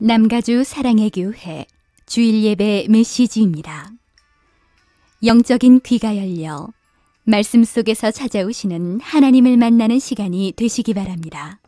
남가주 사랑의 교회 주일 예배 메시지입니다. 영적인 귀가 열려 말씀 속에서 찾아오시는 하나님을 만나는 시간이 되시기 바랍니다.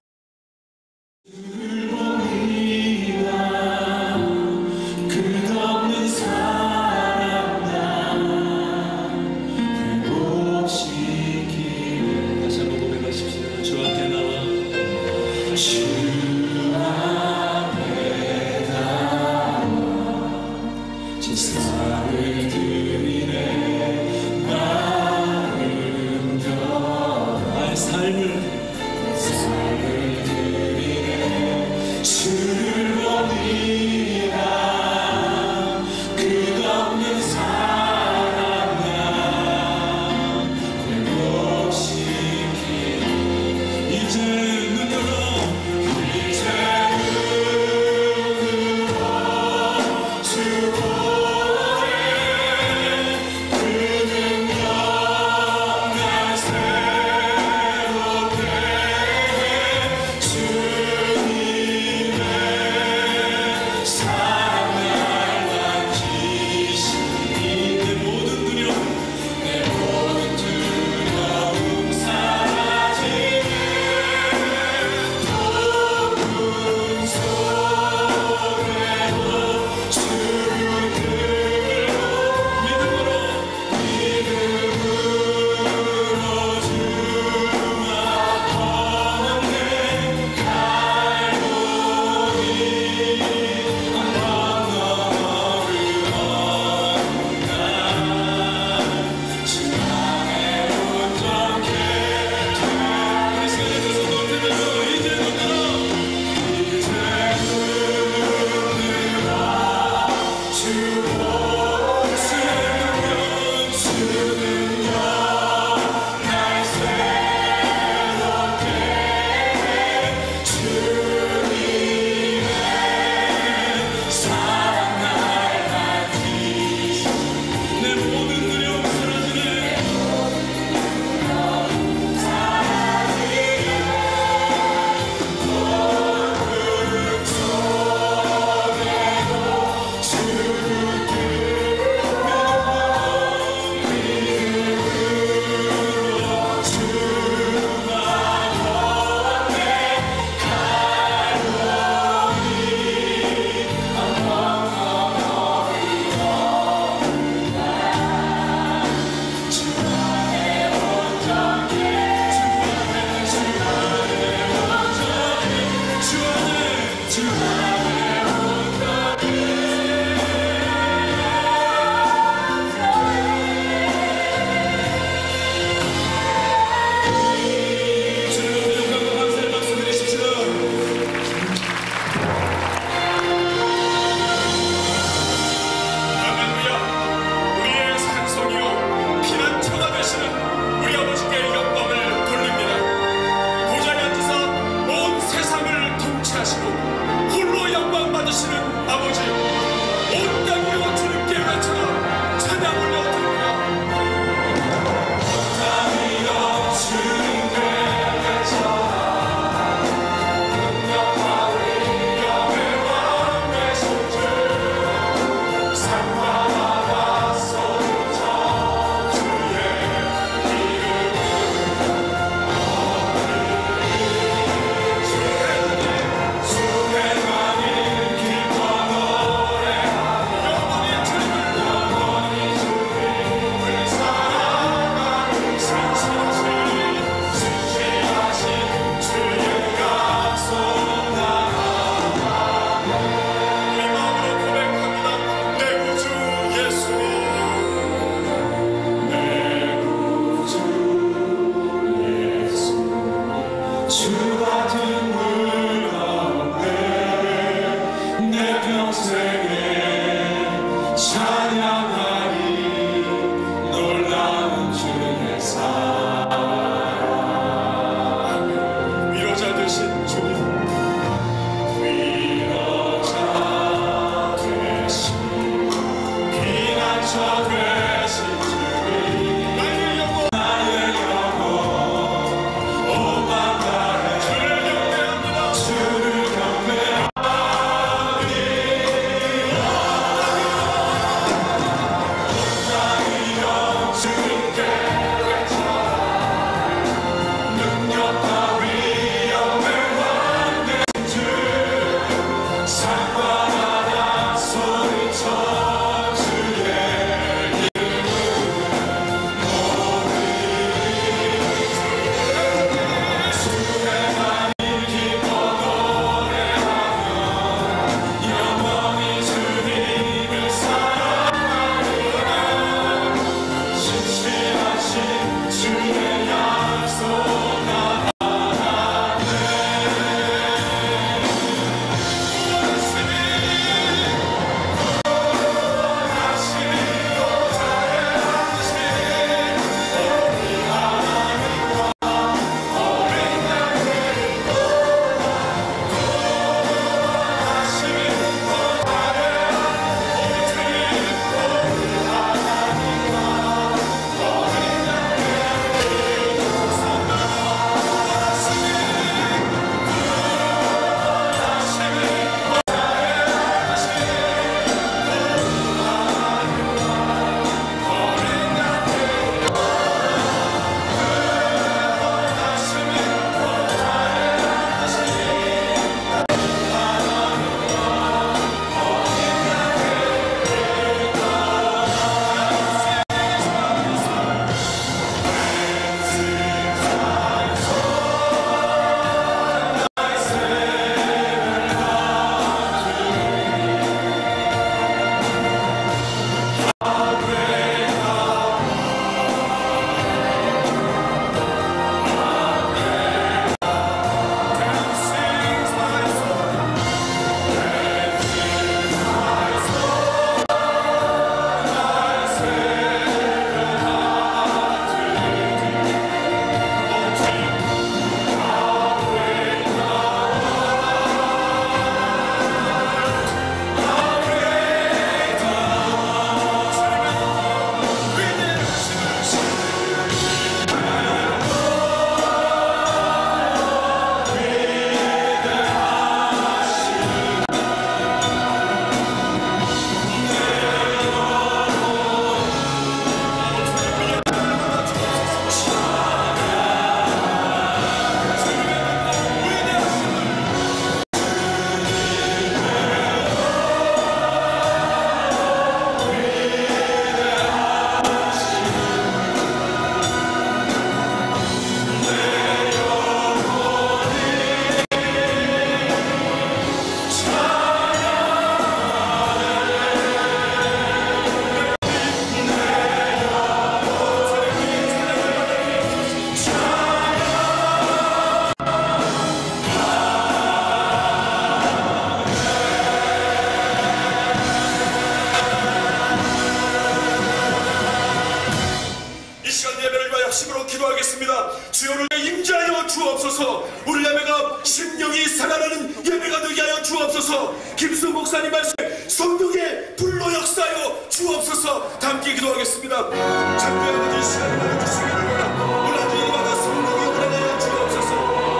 주옵소서. 김수 목사님 말씀 성령의 불로 역사하여 주옵소서. 함께 기도하겠습니다. 장대한 이 시간을 나눠주시기를 원합니다. 올라주님마다 성령이 운행하여 주옵소서.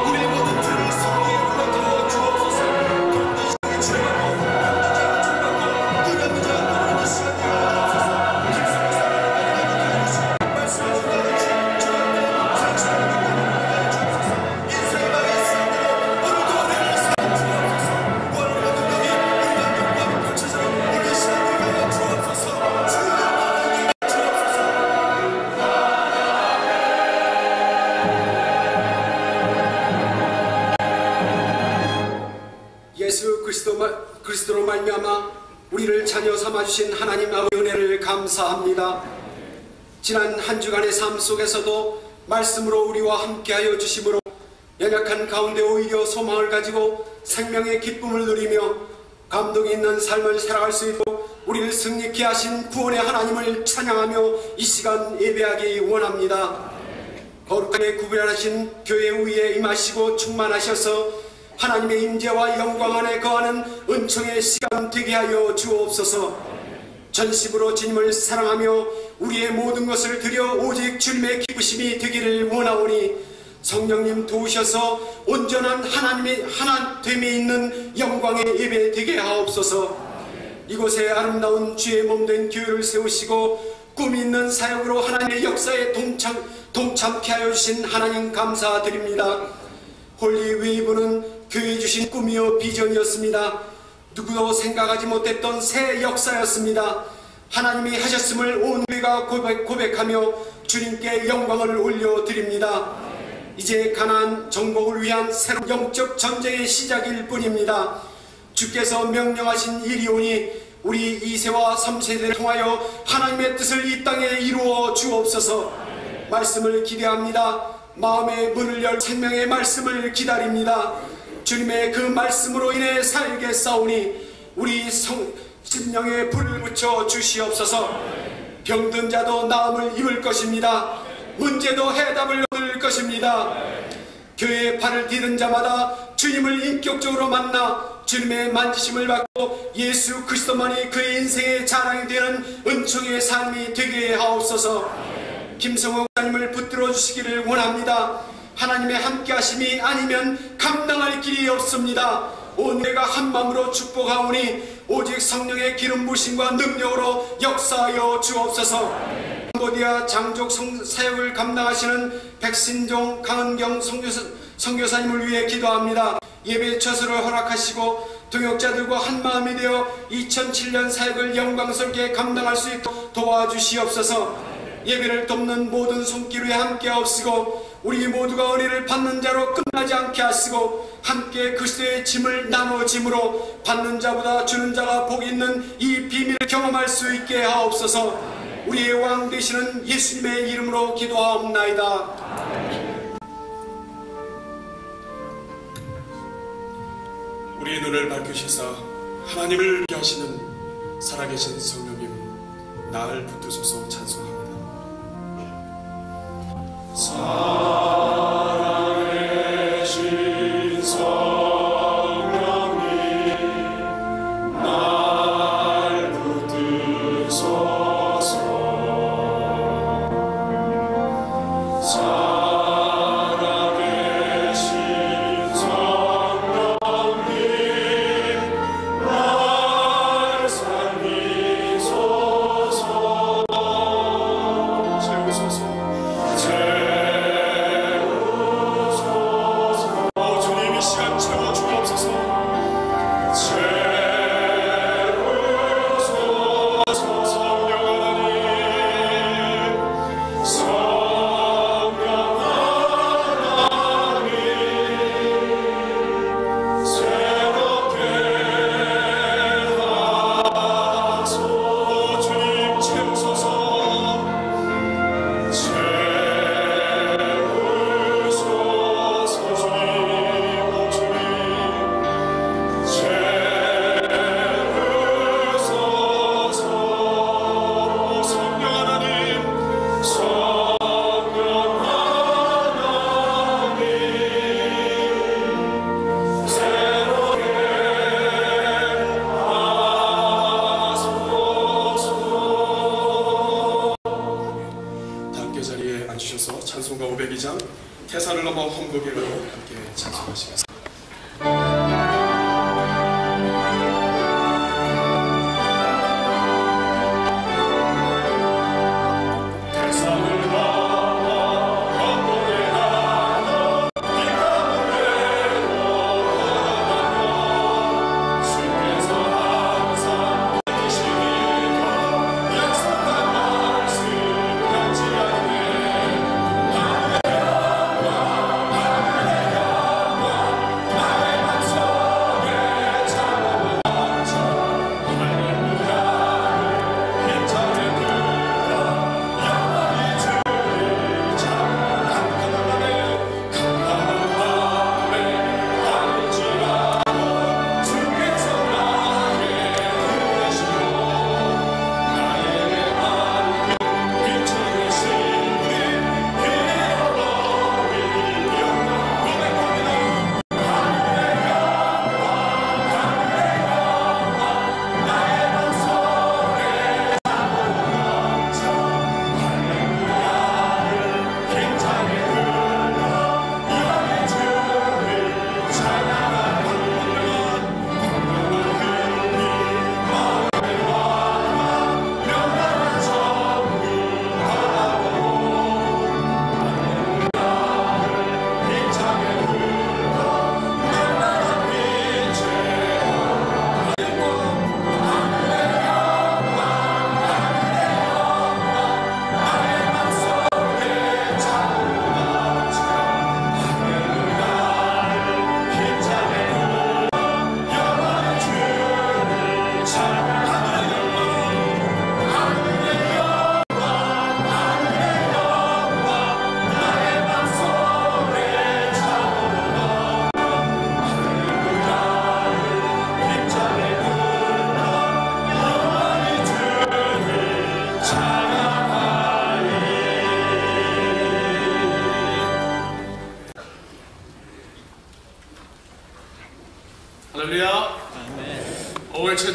우리의 모든 죄를 성령의 불로 주옵소서. 경대 시간에 죄받고 경대자가 죄받고 불량자가 떠나는 시간이 주옵소서. 김수 목사님 말씀하신 대로 주옵소서. 상식을 믿고 주옵소서. 인생의 망에 쓰임으로 오늘도 은혜를 쌓아 주옵소서. 원하는 능력이 우리가 눈과 펼쳐서 우리 시간을 위하여 주옵소서. 주여 하나님 주옵소서. 예수 그리스도로 말미암아 우리를 자녀 삼아주신 하나님 아버지 은혜를 감사합니다. 지난 한 주간의 삶 속에서도 말씀으로 우리와 함께하여 주심으로 연약한 가운데 오히려 소망을 가지고 생명의 기쁨을 누리며 감동이 있는 삶을 살아갈 수 있도록 우리를 승리케 하신 구원의 하나님을 찬양하며 이 시간 예배하기 원합니다. 거룩하게 구별하신 교회 위에 임하시고 충만하셔서 하나님의 임재와 영광 안에 거하는 은총의 시간 되게 하여 주옵소서. 전심으로 주님을 사랑하며 우리의 모든 것을 드려 오직 주님의 기쁘심이 되기를 원하오니 성령님 도우셔서 온전한 하나님의 하나됨이 있는 영광의 예배 되게 하옵소서. 이곳에 아름다운 주의 몸된 교회를 세우시고 꿈이 있는 사역으로 하나님의 역사에 동참케 하여 주신 하나님 감사드립니다. 홀리 웨이브는 교회 주신 꿈이요 비전이었습니다. 누구도 생각하지 못했던 새 역사였습니다. 하나님이 하셨음을 온 우리가 고백하며 주님께 영광을 올려드립니다. 이제 가나안 정복을 위한 새로운 영적 전쟁의 시작일 뿐입니다. 주께서 명령하신 일이오니 우리 2세와 3세대를 통하여 하나님의 뜻을 이 땅에 이루어 주옵소서. 말씀을 기대합니다. 마음의 문을 열 생명의 말씀을 기다립니다. 주님의 그 말씀으로 인해 살겠사오니 우리 심령에 불을 붙여 주시옵소서. 병든 자도 나음을 입을 것입니다. 문제도 해답을 얻을 것입니다. 교회의 발을 디딘 자마다 주님을 인격적으로 만나 주님의 만지심을 받고 예수 그리스도만이 그의 인생의 자랑이 되는 은총의 삶이 되게 하옵소서. 김성호 목사님을 붙들어 주시기를 원합니다. 하나님의 함께 하심이 아니면 감당할 길이 없습니다. 온 내가 한 마음으로 축복하오니 오직 성령의 기름 부으심과 능력으로 역사하여 주옵소서. 캄보디아 장족 사역을 감당하시는 백신종 강은경 선교사님을 위해 기도합니다. 예배 처소를 허락하시고 동역자들과 한 마음이 되어 2007년 사역을 영광스럽게 감당할 수 있도록 도와주시옵소서. 예배를 돕는 모든 손길 위에 함께 하옵시고 우리 모두가 은혜를 받는 자로 끝나지 않게 하시고 함께 그리스도의 짐을 나누어짐으로 받는 자보다 주는 자가 복이 있는 이 비밀을 경험할 수 있게 하옵소서. 우리의 왕 되시는 예수님의 이름으로 기도하옵나이다. 우리의 눈을 밝히시사 하나님을 위하시는 살아계신 성령님, 나를 붙드소서. 찬송합니다. 살아계신 성령님, 날 붙드소서. 살아계신 성령님, 날 살리소서. 채우소서. 주님 이 시간 채워 주옵소서. 채우소서. 성령 하나님, 성령 하나님, 새롭게 하소서. 주님 채우소서. 함께 자리에 앉으셔서 찬송가 502장 태산을 넘어 험곡이라고 함께 찬송하시겠습니다.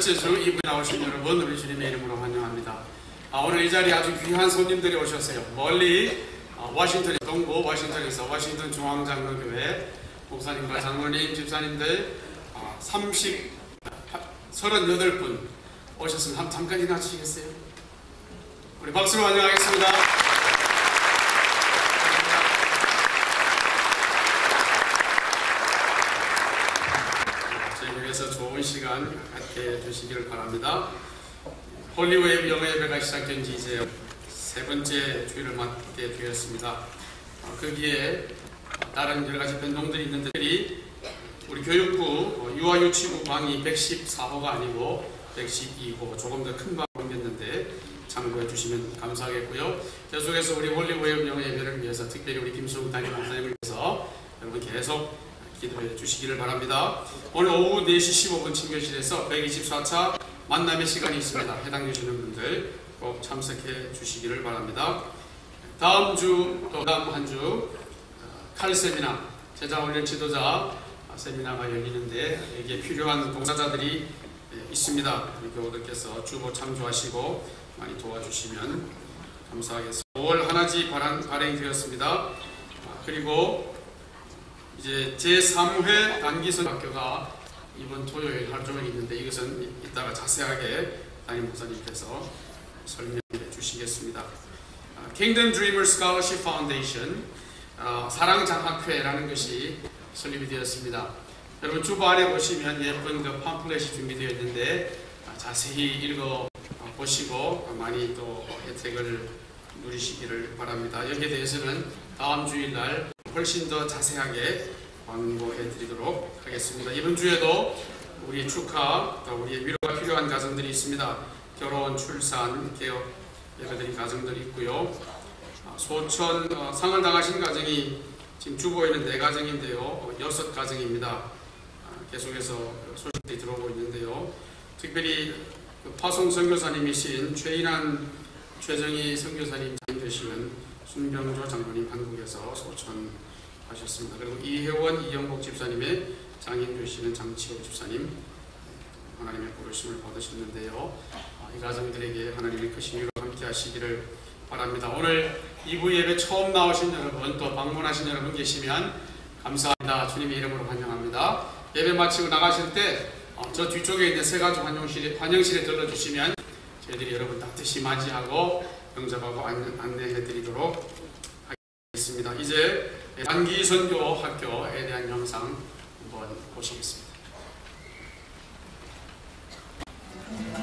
번째 주 2부에 나오신 여러분, 우리 주님의 이름으로 환영합니다. 오늘 이 자리에 아주 귀한 손님들이 오셨어요. 멀리 워싱턴 동부 워싱턴에서 워싱턴 중앙장로교회 목사님과 장로님, 집사님들 38분 오셨으면 잠깐 일어나 주시겠어요? 우리 박수로 환영하겠습니다. 저희 위해서 좋은 시간 갖게 되시기를 바랍니다. 홀리웨이브 영어예배가 시작된 지 이제 세 번째 주일을 맞게 되었습니다. 거기에 다른 여러 가지 변동들이 있는데 우리 교육부 유아유치부 방이 114호가 아니고 112호 조금 더 큰 방으로 옮겼는데 참고해 주시면 감사하겠고요. 계속해서 우리 홀리웨이브 영어예배를 위해서 특별히 우리 김수웅 담임 목사님을 위해서 여러분 계속 기도해 주시기를 바랍니다. 오늘 오후 4시 15분 친교실에서 124차 만남의 시간이 있습니다. 해당 되시는 분들 꼭 참석해 주시기를 바랍니다. 다음 주 또 다음 한 주 칼 세미나 제자훈련 지도자 세미나가 열리는데 여기에 필요한 동사자들이 있습니다. 우리 교우들께서 주보 참조하시고 많이 도와주시면 감사하겠습니다. 5월 하나지 발행이 되었습니다. 그리고 이제 제3회 단기선 학교가 이번 토요일 하루 종일 있는데 이것은 이따가 자세하게 담임 목사님께서 설명해 주시겠습니다. Kingdom Dreamer Scholarship Foundation 사랑장학회라는 것이 설립이 되었습니다. 여러분 주보 안에 보시면 예쁜 그 팜플렛이 준비되어 있는데 자세히 읽어 보시고 많이 또 혜택을 누리시기를 바랍니다. 여기에 대해서는 다음 주일날 훨씬 더 자세하게 광고해 드리도록 하겠습니다. 이번 주에도 우리 축하, 우리의 위로가 필요한 가정들이 있습니다. 결혼, 출산, 개업 예배드린 가정들이 있고요. 소천 상을 당하신 가정이 지금 주보에는 4가정인데요. 6가정입니다. 계속해서 소식들이 들어오고 있는데요. 특별히 파송 선교사님이신 최인한 최정희 선교사님 장인 되시는 순병조 장로님 한국에서 소천하셨습니다. 그리고 이혜원 이영복 집사님의 장인 되시는 장치호 집사님 하나님의 부르심을 받으셨는데요. 이 가정들에게 하나님의 크신 위로 함께 하시기를 바랍니다. 오늘 2부 예배 처음 나오신 여러분 또 방문하신 여러분 계시면 감사합니다. 주님의 이름으로 환영합니다. 예배 마치고 나가실 때 저 뒤쪽에 있는 세 가지 환영실에 들러주시면 저희들이 여러분 따뜻이 맞이하고 영접하고 안내해 드리도록 하겠습니다. 이제 단기 선교 학교에 대한 영상 한번 보시겠습니다.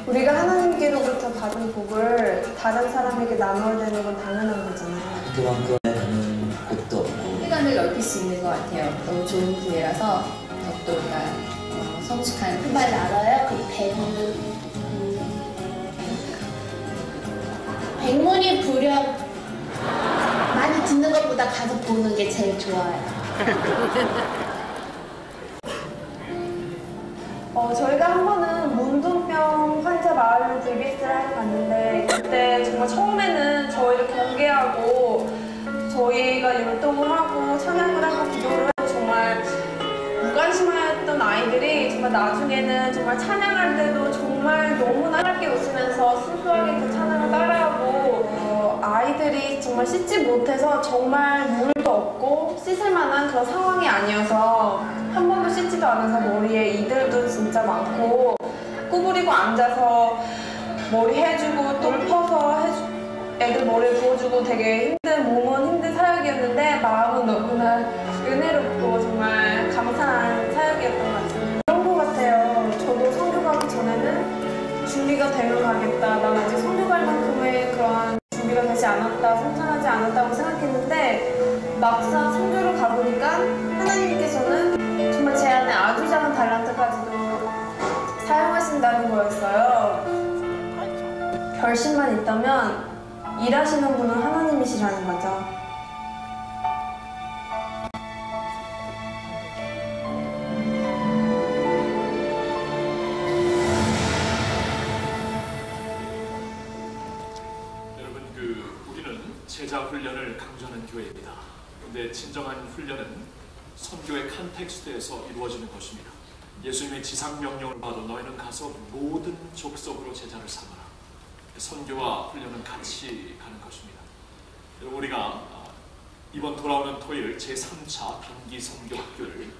우리가 하나님께로부터 받은 복을 다른 사람에게 나눠야 되는 건 당연한 거잖아요. 그만큼 가는 곳도 없고 시간을 넓힐 수 있는 것 같아요. 너무 좋은 기회라서 더욱더 우리가 성숙한 정말 알아요? 그 백문이 불여 많이 듣는 것보다 가서 보는 게 제일 좋아요. 저희가 한 번은 문둥병 환자 마을 VBS를 하러 갔는데 그때 정말 처음에는 저희를 경계하고 저희가 율동을 하고 찬양을 하고 기도를 하고 정말 무관심하였던 아이들이 정말 나중에는 정말 찬양할 때도 정말 너무나 밝게 웃으면서 순수하게 그 찬양을 따라하고 아이들이 정말 씻지 못해서 정말 물도 없고 씻을 만한 그런 상황이 아니어서 한 번도 씻지도 않아서 머리에 이들도 진짜 많고 구부리고 앉아서 머리 해주고 또 퍼서 애들 머리에 부어주고 되게 몸은 힘든 사역이었는데 마음은 너무나 은혜롭고 정말 감사한 사역이었던 것 같습니다. 그런 것 같아요. 저도 선교 가기 전에는 준비가 되면 가겠다. 난 아직 선교 갈 만큼의 그런 준비가 되지 않았다, 성장하지 않았다고 생각했는데 막상 선교를 가보니까 하나님께서는 정말 제 안에 아주 작은 달란트까지도 사용하신다는 거였어요. 결심만 있다면 일하시는 분은 하나님이시라는 거죠. 우리는 제자 훈련을 강조하는 교회입니다. 근데 진정한 훈련은 선교의 컨텍스트에서 이루어지는 것입니다. 예수님의 지상 명령을 받아 너희는 가서 모든 족속으로 제자를 삼아라. 선교와 훈련은 같이 가는 것입니다. 여러분, 우리가 이번 돌아오는 토요일 제3차 단기 선교학교를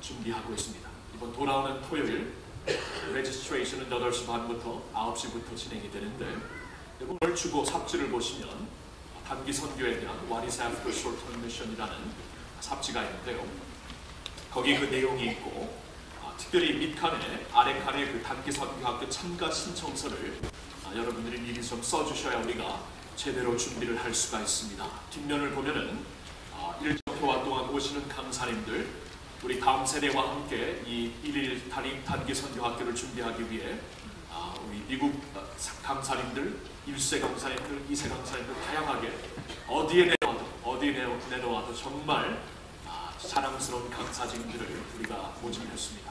준비하고 있습니다. 이번 돌아오는 토요일 레지스트레이션은 8시 반부터 9시부터 진행이 되는데, 오늘 주보 삽지를 보시면 단기 선교에 대한 What is after short-term mission이라는 삽지가 있는데요. 거기 그 내용이 있고, 특별히 밑칸에 아래칸에 그 단기 선교학교 참가 신청서를 여러분들이 미리 좀 써주셔야 우리가 제대로 준비를 할 수가 있습니다. 뒷면을 보면은 일정표와 동안 오시는 강사님들, 우리 다음 세대와 함께 이 1일 단기 선교학교를 준비하기 위해 우리 미국 강사님들, 1세 강사님들, 2세 강사님들 다양하게 어디에 내놓아도 정말 자랑스러운 강사진들을 우리가 모집했습니다.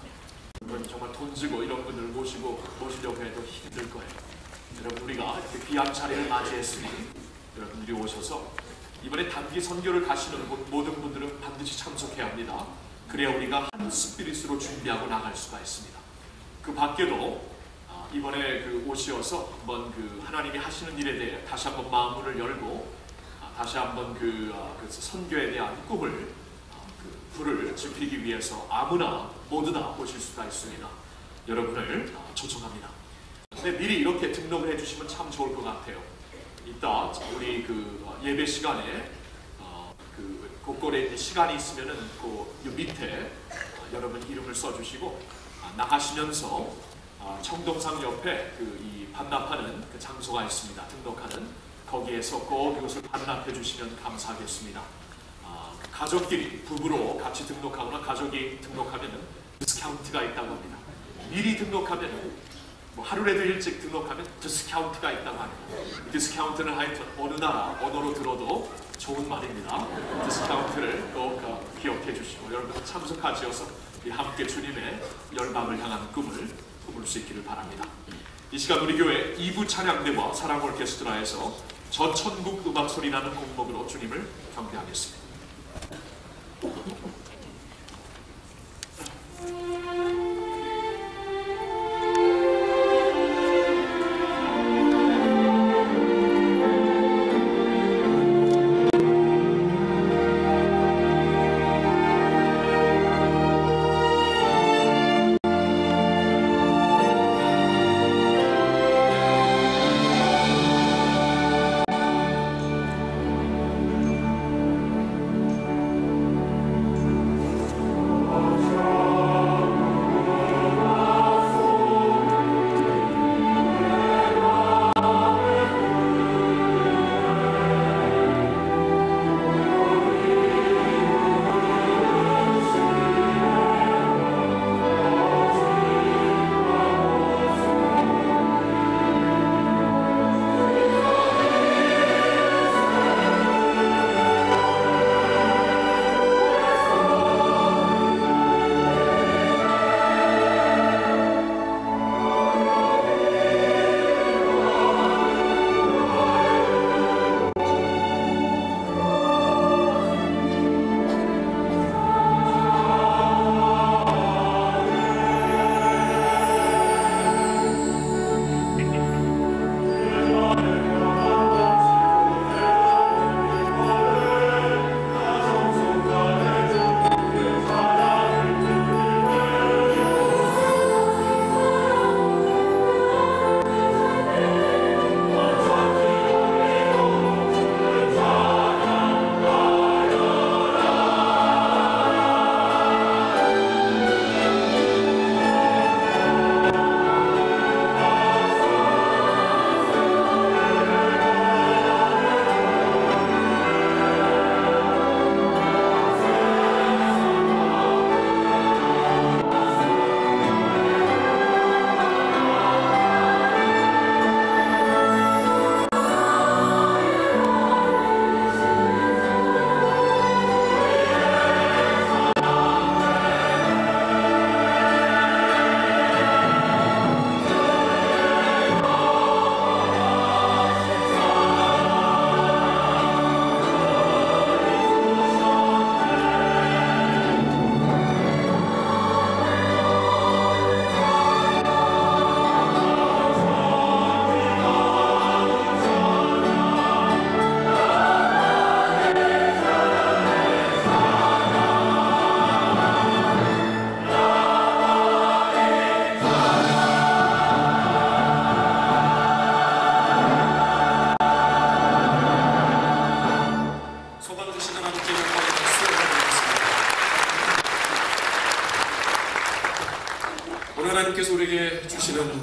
정말 돈 주고 이런 분들을 모시려고 해도 힘들 거예요. 여러분, 우리가 이렇게 귀한 자리를 맞이했으니 여러분들이 오셔서 이번에 단기 선교를 가시는 모든 분들은 반드시 참석해야 합니다. 그래야 우리가 한 스피릿으로 준비하고 나갈 수가 있습니다. 그 밖에도 이번에 오셔서 한번 하나님이 하시는 일에 대해 다시 한번 마음문을 열고 다시 한번 선교에 대한 꿈을 불을 지피기 위해서 아무나 모두 다 오실 수가 있습니다. 여러분을 초청합니다. 근데 미리 이렇게 등록을 해주시면 참 좋을 것 같아요. 이따 우리 예배 시간에 곳곳에 시간이 있으면은 그 밑에 여러분 이름을 써주시고 나가시면서 청동상 옆에 이 반납하는 그 장소가 있습니다. 등록하는 거기에서 꼭 이것을 반납해 주시면 감사하겠습니다. 가족끼리 부부로 같이 등록하거나 가족이 등록하면은 디스카운트가 있다고 합니다. 미리 등록하면은 하루라도 일찍 등록하면 디스카운트가 있다고 합니다. 디스카운트는 하여튼 어느 나라 언어로 들어도 좋은 말입니다. 디스카운트를 꼭 기억해 주시고 여러분 참석하시어서 함께 주님의 열방을 향한 꿈을 꾸물 수 있기를 바랍니다. 이 시간 우리 교회 2부 찬양대와 사랑 오케스트라에서 저 천국 음악 소리라는 곡목으로 주님을 경배하겠습니다.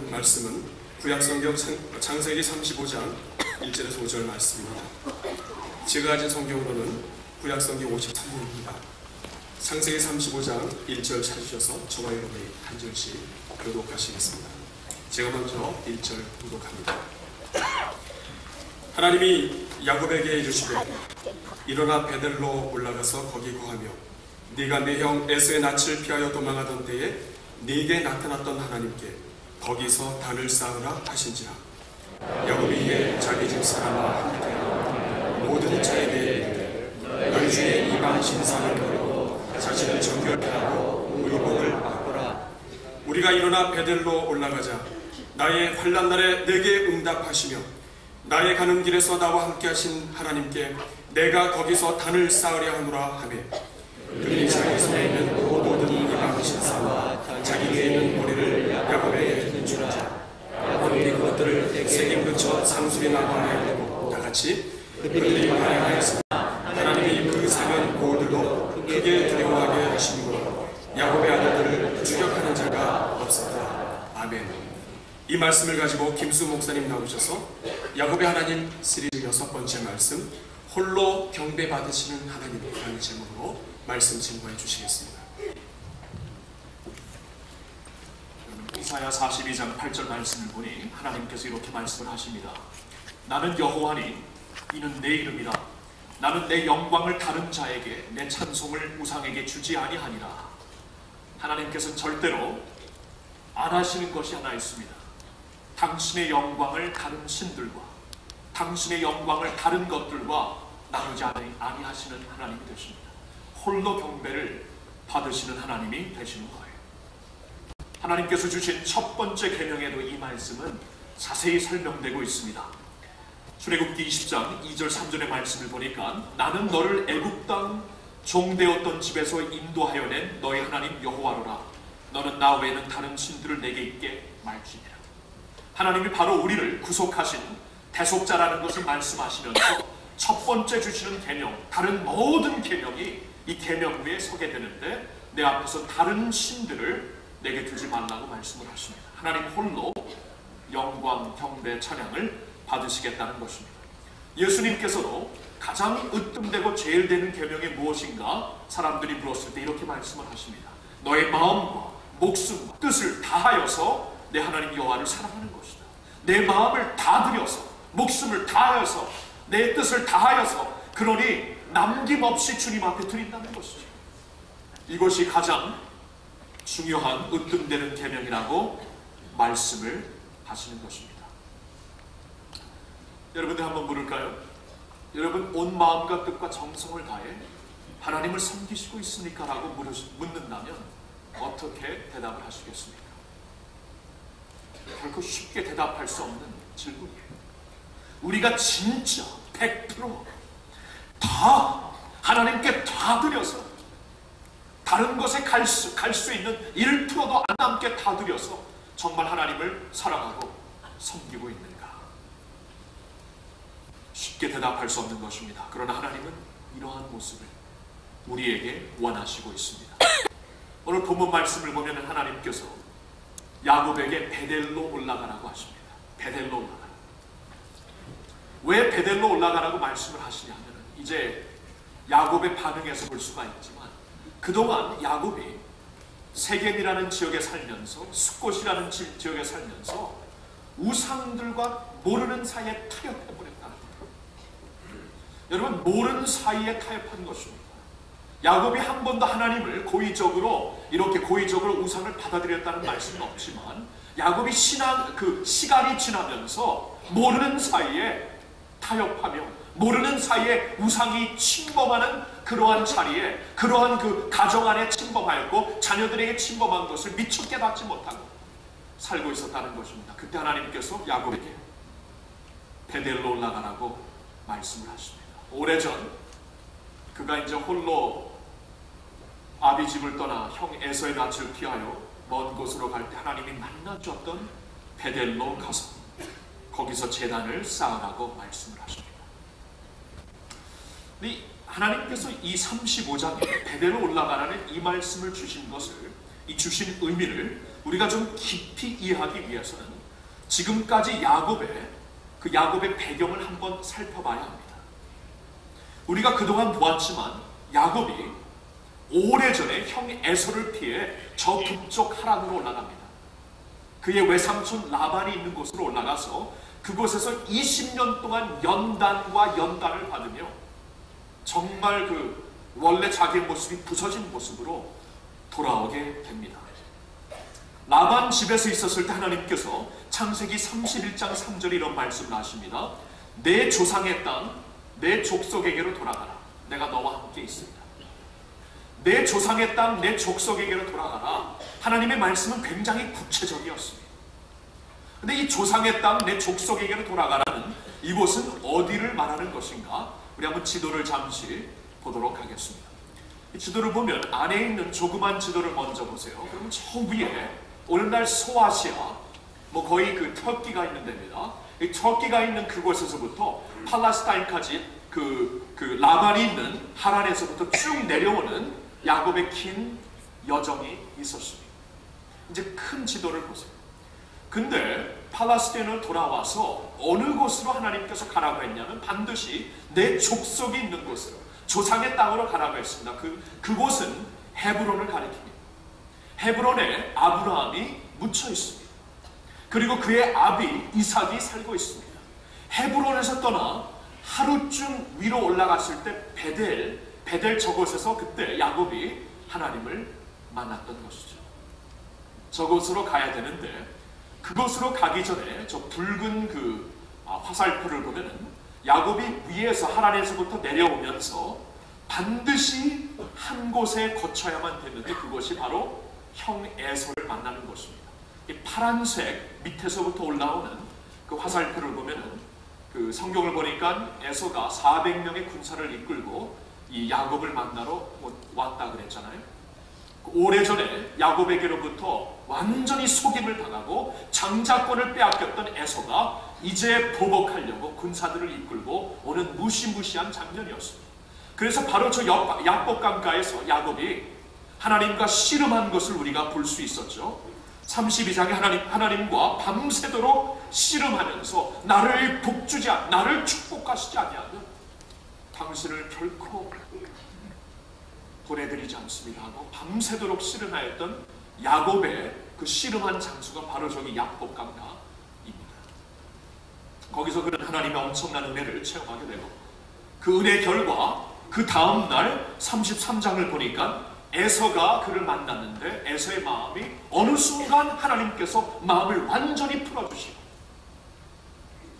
본 말씀은 구약성경 창세기 35장 1절에서 5절 말씀입니다. 제가 가진 성경으로는 구약성경 53년입니다. 창세기 35장 1절 찾으셔서 저와 여러분이 한 절씩 교독하시겠습니다. 제가 먼저 1절 교독합니다. 하나님이 야곱에게 이르시되 일어나 베델로 올라가서 거기 거하며 네가 네 형 에서의 낯을 피하여 도망하던 때에 네게 나타났던 하나님께 거기서 단을 쌓으라 하신지라. 야곱이 이에 자기 집 사람과 함께 모든 자에게 너희 중에 이방 신상을 버리고 자신을 정결케 하고 의복을 바꾸라. 우리가 일어나 베델로 올라가자. 나의 환난 날에 내게 응답하시며 나의 가는 길에서 나와 함께 하신 하나님께 내가 거기서 단을 쌓으려 하노라 하며 그들이 자기 손에 있는 모든 이방 신상과 자기 위에 있는 머리를 야곱에게 주자. 야곱이 그것들을 세겜 근처 상수리 나무에 두고 다 같이 그들이 반항하였으나 하나님이 그 사면 고들도 크게 두려워하게 하시므로 야곱의 아들들을 추격하는 자가 없었다. 아멘. 이 말씀을 가지고 김수 목사님 나오셔서 야곱의 하나님 시리즈 6번째 말씀 홀로 경배 받으시는 하나님이라는 제목으로 말씀 증거해 주시겠습니다. 이사야 42장 8절 말씀을 보니 하나님께서 이렇게 말씀을 하십니다. 나는 여호와니 이는 내 이름이라. 나는 내 영광을 다른 자에게 내 찬송을 우상에게 주지 아니하니라. 하나님께서는 절대로 안 하시는 것이 하나 있습니다. 당신의 영광을 다른 신들과 당신의 영광을 다른 것들과 나누지 아니하시는 하나님이 되십니다. 홀로 경배를 받으시는 하나님이 되시는 거예요. 하나님께서 주신 첫 번째 계명에도 이 말씀은 자세히 설명되고 있습니다. 출애굽기 20장 2절 3절의 말씀을 보니까 나는 너를 애굽 땅 종되었던 집에서 인도하여 낸 너의 하나님 여호와로라. 너는 나 외에는 다른 신들을 내게 있게 말지니라. 하나님이 바로 우리를 구속하신 대속자라는 것을 말씀하시면서 첫 번째 주시는 계명, 다른 모든 계명이 이 계명 위에 서게 되는데 내 앞에서 다른 신들을 내게 두지 말라고 말씀을 하십니다. 하나님 홀로 영광, 경배, 찬양을 받으시겠다는 것입니다. 예수님께서도 가장 으뜸되고 제일 되는 계명이 무엇인가 사람들이 물었을 때 이렇게 말씀을 하십니다. 너의 마음과 목숨과 뜻을 다하여서 내 하나님 여호와를 사랑하는 것이다. 내 마음을 다 들여서 목숨을 다하여서 내 뜻을 다하여서 그러니 남김없이 주님 앞에 드린다는 것이죠. 이것이 가장 중요한 으뜸되는 계명이라고 말씀을 하시는 것입니다. 여러분들 한번 물을까요? 여러분 온 마음과 뜻과 정성을 다해 하나님을 섬기시고 있습니까? 라고 묻는다면 어떻게 대답을 하시겠습니까? 결코 쉽게 대답할 수 없는 질문이에요. 우리가 진짜 100% 다 하나님께 다 드려서 다른 것에 갈 수 있는 1%도 안 남게 다 드려서 정말 하나님을 사랑하고 섬기고 있는가? 쉽게 대답할 수 없는 것입니다. 그러나 하나님은 이러한 모습을 우리에게 원하시고 있습니다. 오늘 본문 말씀을 보면 하나님께서 야곱에게 베델로 올라가라고 하십니다. 베델로 올라가라. 왜 베델로 올라가라고 말씀을 하시냐면 이제 야곱의 반응에서 볼 수가 있지만 그동안 야곱이 세겜이라는 지역에 살면서 숫곳이라는 지역에 살면서 우상들과 모르는 사이에 타협해버렸다는 거예요. 여러분 모르는 사이에 타협한 것입니다. 야곱이 한 번도 하나님을 이렇게 고의적으로 우상을 받아들였다는 말씀은 없지만 야곱이 시간이 지나면서 모르는 사이에 타협하며 모르는 사이에 우상이 침범하는 그러한 자리에 그러한 그 가정 안에 침범하였고 자녀들에게 침범한 것을 미처 깨닫지 못하고 살고 있었다는 것입니다. 그때 하나님께서 야곱에게 베델로 올라가라고 말씀을 하십니다. 오래전 그가 이제 홀로 아비 집을 떠나 형 에서의 낯을 피하여 먼 곳으로 갈 때 하나님이 만나주었던 베델로 가서 거기서 제단을 쌓으라고 말씀을 하십니다. 하나님께서 이 35장에 베델로 올라가라는 이 말씀을 주신 것을 이 주신 의미를 우리가 좀 깊이 이해하기 위해서는 지금까지 야곱의 배경을 한번 살펴봐야 합니다. 우리가 그동안 보았지만 야곱이 오래전에 형 에서를 피해 저 북쪽 하란으로 올라갑니다. 그의 외삼촌 라반이 있는 곳으로 올라가서 그곳에서 20년 동안 연단과 연단을 받으며 정말 그 원래 자기의 모습이 부서진 모습으로 돌아오게 됩니다. 라반 집에서 있었을 때 하나님께서 창세기 31장 3절에 이런 말씀을 하십니다. 내 조상의 땅, 내 족속에게로 돌아가라. 내가 너와 함께 있습니다. 내 조상의 땅, 내 족속에게로 돌아가라. 하나님의 말씀은 굉장히 구체적이었습니다. 근데 이 조상의 땅, 내 족속에게로 돌아가라는 이곳은 어디를 말하는 것인가? 우리 한번 지도를 잠시 보도록 하겠습니다. 이 지도를 보면 안에 있는 조그만 지도를 먼저 보세요. 그러면 저 위에 오늘날 소아시아, 거의 그 터키가 있는 데입니다. 이 터키가 있는 그곳에서부터 팔레스타인까지 그 라반이 있는 하란에서부터 쭉 내려오는 야곱의 긴 여정이 있었습니다. 이제 큰 지도를 보세요. 근데 팔레스타인을 돌아와서 어느 곳으로 하나님께서 가라고 했냐면 반드시 내 족속이 있는 곳으로, 조상의 땅으로 가라고 했습니다. 그곳은 헤브론을 가리킵니다. 헤브론에 아브라함이 묻혀 있습니다. 그리고 그의 아비 이삭이 살고 있습니다. 헤브론에서 떠나 하루쯤 위로 올라갔을 때 베델 저곳에서 그때 야곱이 하나님을 만났던 것이죠. 저곳으로 가야 되는데 그곳으로 가기 전에 저 붉은 화살표를 보면은 야곱이 위에서 하란에서부터 내려오면서 반드시 한 곳에 거쳐야만 되는데 그것이 바로 형 에서를 만나는 것입니다. 이 파란색 밑에서부터 올라오는 그 화살표를 보면은 그 성경을 보니까 에서가 400명의 군사를 이끌고 이 야곱을 만나러 왔다 그랬잖아요. 오래전에 야곱에게로부터 완전히 속임을 당하고 장자권을 빼앗겼던 에서가 이제 보복하려고 군사들을 이끌고 오는 무시무시한 장면이었습니다. 그래서 바로 저 야복강가에서 야곱이 하나님과 씨름한 것을 우리가 볼 수 있었죠. 32장에 하나님과 밤새도록 씨름하면서 나를 나를 축복하시지 아니하면 당신을 결코 보내드리지 않습니다 하고 밤새도록 씨름하였던 야곱의 그 씨름한 장소가 바로 저기 야복강가입니다. 거기서 그는 하나님의 엄청난 은혜를 체험하게 되고 그 은혜 결과 그 다음 날 33장을 보니까 에서가 그를 만났는데 에서의 마음이 어느 순간 하나님께서 마음을 완전히 풀어주시고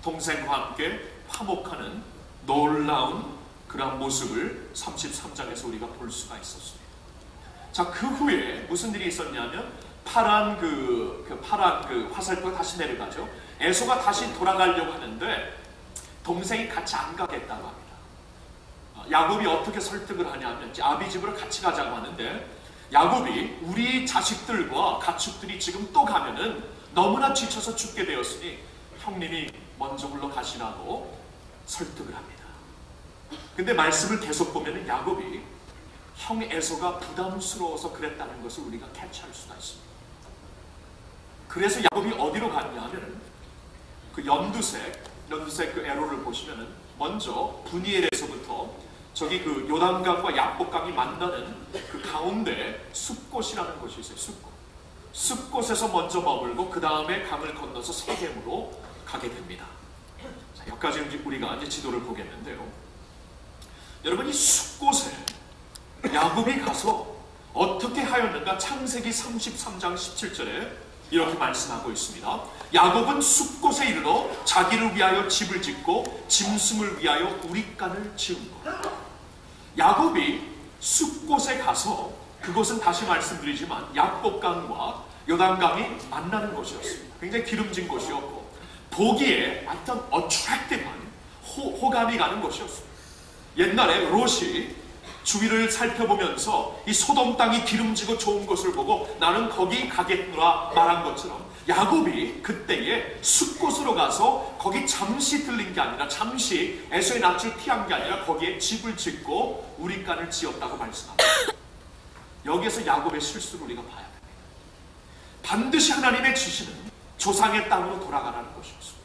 동생과 함께 화목하는 놀라운 그런 모습을 33장에서 우리가 볼 수가 있었습니다. 자, 그 후에 무슨 일이 있었냐면 파란 화살표가 다시 내려가죠. 에서가 다시 돌아가려고 하는데 동생이 같이 안 가겠다고 합니다. 야곱이 어떻게 설득을 하냐면 아비 집으로 같이 가자고 하는데 야곱이 우리 자식들과 가축들이 지금 또 가면은 너무나 지쳐서 죽게 되었으니 형님이 먼저 물러가시라고 설득을 합니다. 근데 말씀을 계속 보면은 야곱이 형 에서가 부담스러워서 그랬다는 것을 우리가 캐치할 수가 있습니다. 그래서 야곱이 어디로 갔냐 하면은 그 연두색 그 에로를 보시면은 먼저 브니엘에서부터 저기 그 요단강과 야복강이 만나는 그 가운데 숲곳이라는 곳이 있어요. 숲곳에서 먼저 머물고 그 다음에 강을 건너서 세겜으로 가게 됩니다. 자, 여기까지 우리가 이제 지도를 보겠는데요. 여러분, 이 숲곳에 야곱이 가서 어떻게 하였는가? 창세기 33장 17절에 이렇게 말씀하고 있습니다. 야곱은 숲곳에 이르러 자기를 위하여 집을 짓고 짐승을 위하여 우릿간을 지은 것. 야곱이 숲곳에 가서 그곳은 다시 말씀드리지만 야복강과 요단강이 만나는 곳이었습니다. 굉장히 기름진 곳이었고 보기에 어떤 어트랙티브한 호감이 가는 곳이었습니다. 옛날에 롯이 주위를 살펴보면서 이 소돔 땅이 기름지고 좋은 곳을 보고 나는 거기 가겠노라 말한 것처럼 야곱이 그때에 숲곳으로 가서 거기 잠시 들린 게 아니라 잠시 에서의 낯을 피한 게 아니라 거기에 집을 짓고 우릿간을 지었다고 말씀합니다. 여기에서 야곱의 실수를 우리가 봐야 됩니다. 반드시 하나님의 주시는 조상의 땅으로 돌아가라는 것이었습니다.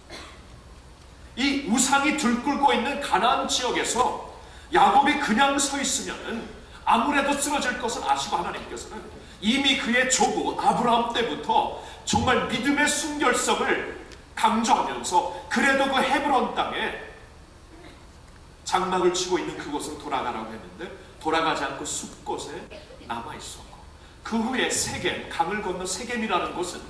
이 우상이 들끓고 있는 가나안 지역에서 야곱이 그냥 서 있으면 아무래도 쓰러질 것을 아시고 하나님께서는 이미 그의 조부 아브라함 때부터 정말 믿음의 순결성을 강조하면서 그래도 그 헤브론 땅에 장막을 치고 있는 그곳으로 돌아가라고 했는데 돌아가지 않고 숲곳에 남아있었고, 그 후에 세겜, 강을 건너 세겜이라는 곳은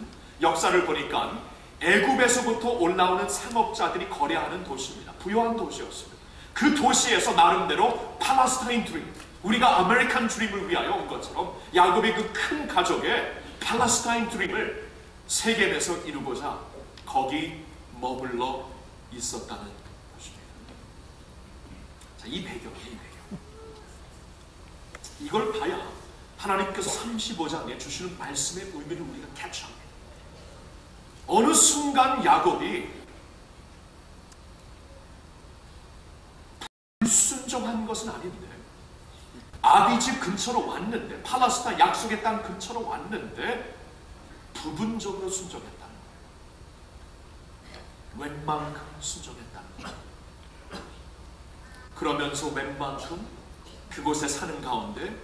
역사를 보니까 애굽에서부터 올라오는 상업자들이 거래하는 도시입니다. 부유한 도시였습니다. 그 도시에서 나름대로 팔레스타인 드림, 우리가 아메리칸 드림을 위하여 온 것처럼 야곱의 그 큰 가족의 팔레스타인 드림을 세겜에서 이루고자 거기 머물러 있었다는 것입니다. 자, 이 배경. 이걸 봐야 하나님께서 35장에 주시는 말씀의 의미를 우리가 캐치합니다. 어느 순간 야곱이 불순종한 것은 아닌데, 아비집 근처로 왔는데, 팔레스타인 약속의 땅 근처로 왔는데 부분적으로 순종했다는 거예요. 웬만큼 순종했다는 거예요. 그러면서 웬만큼 그곳에 사는 가운데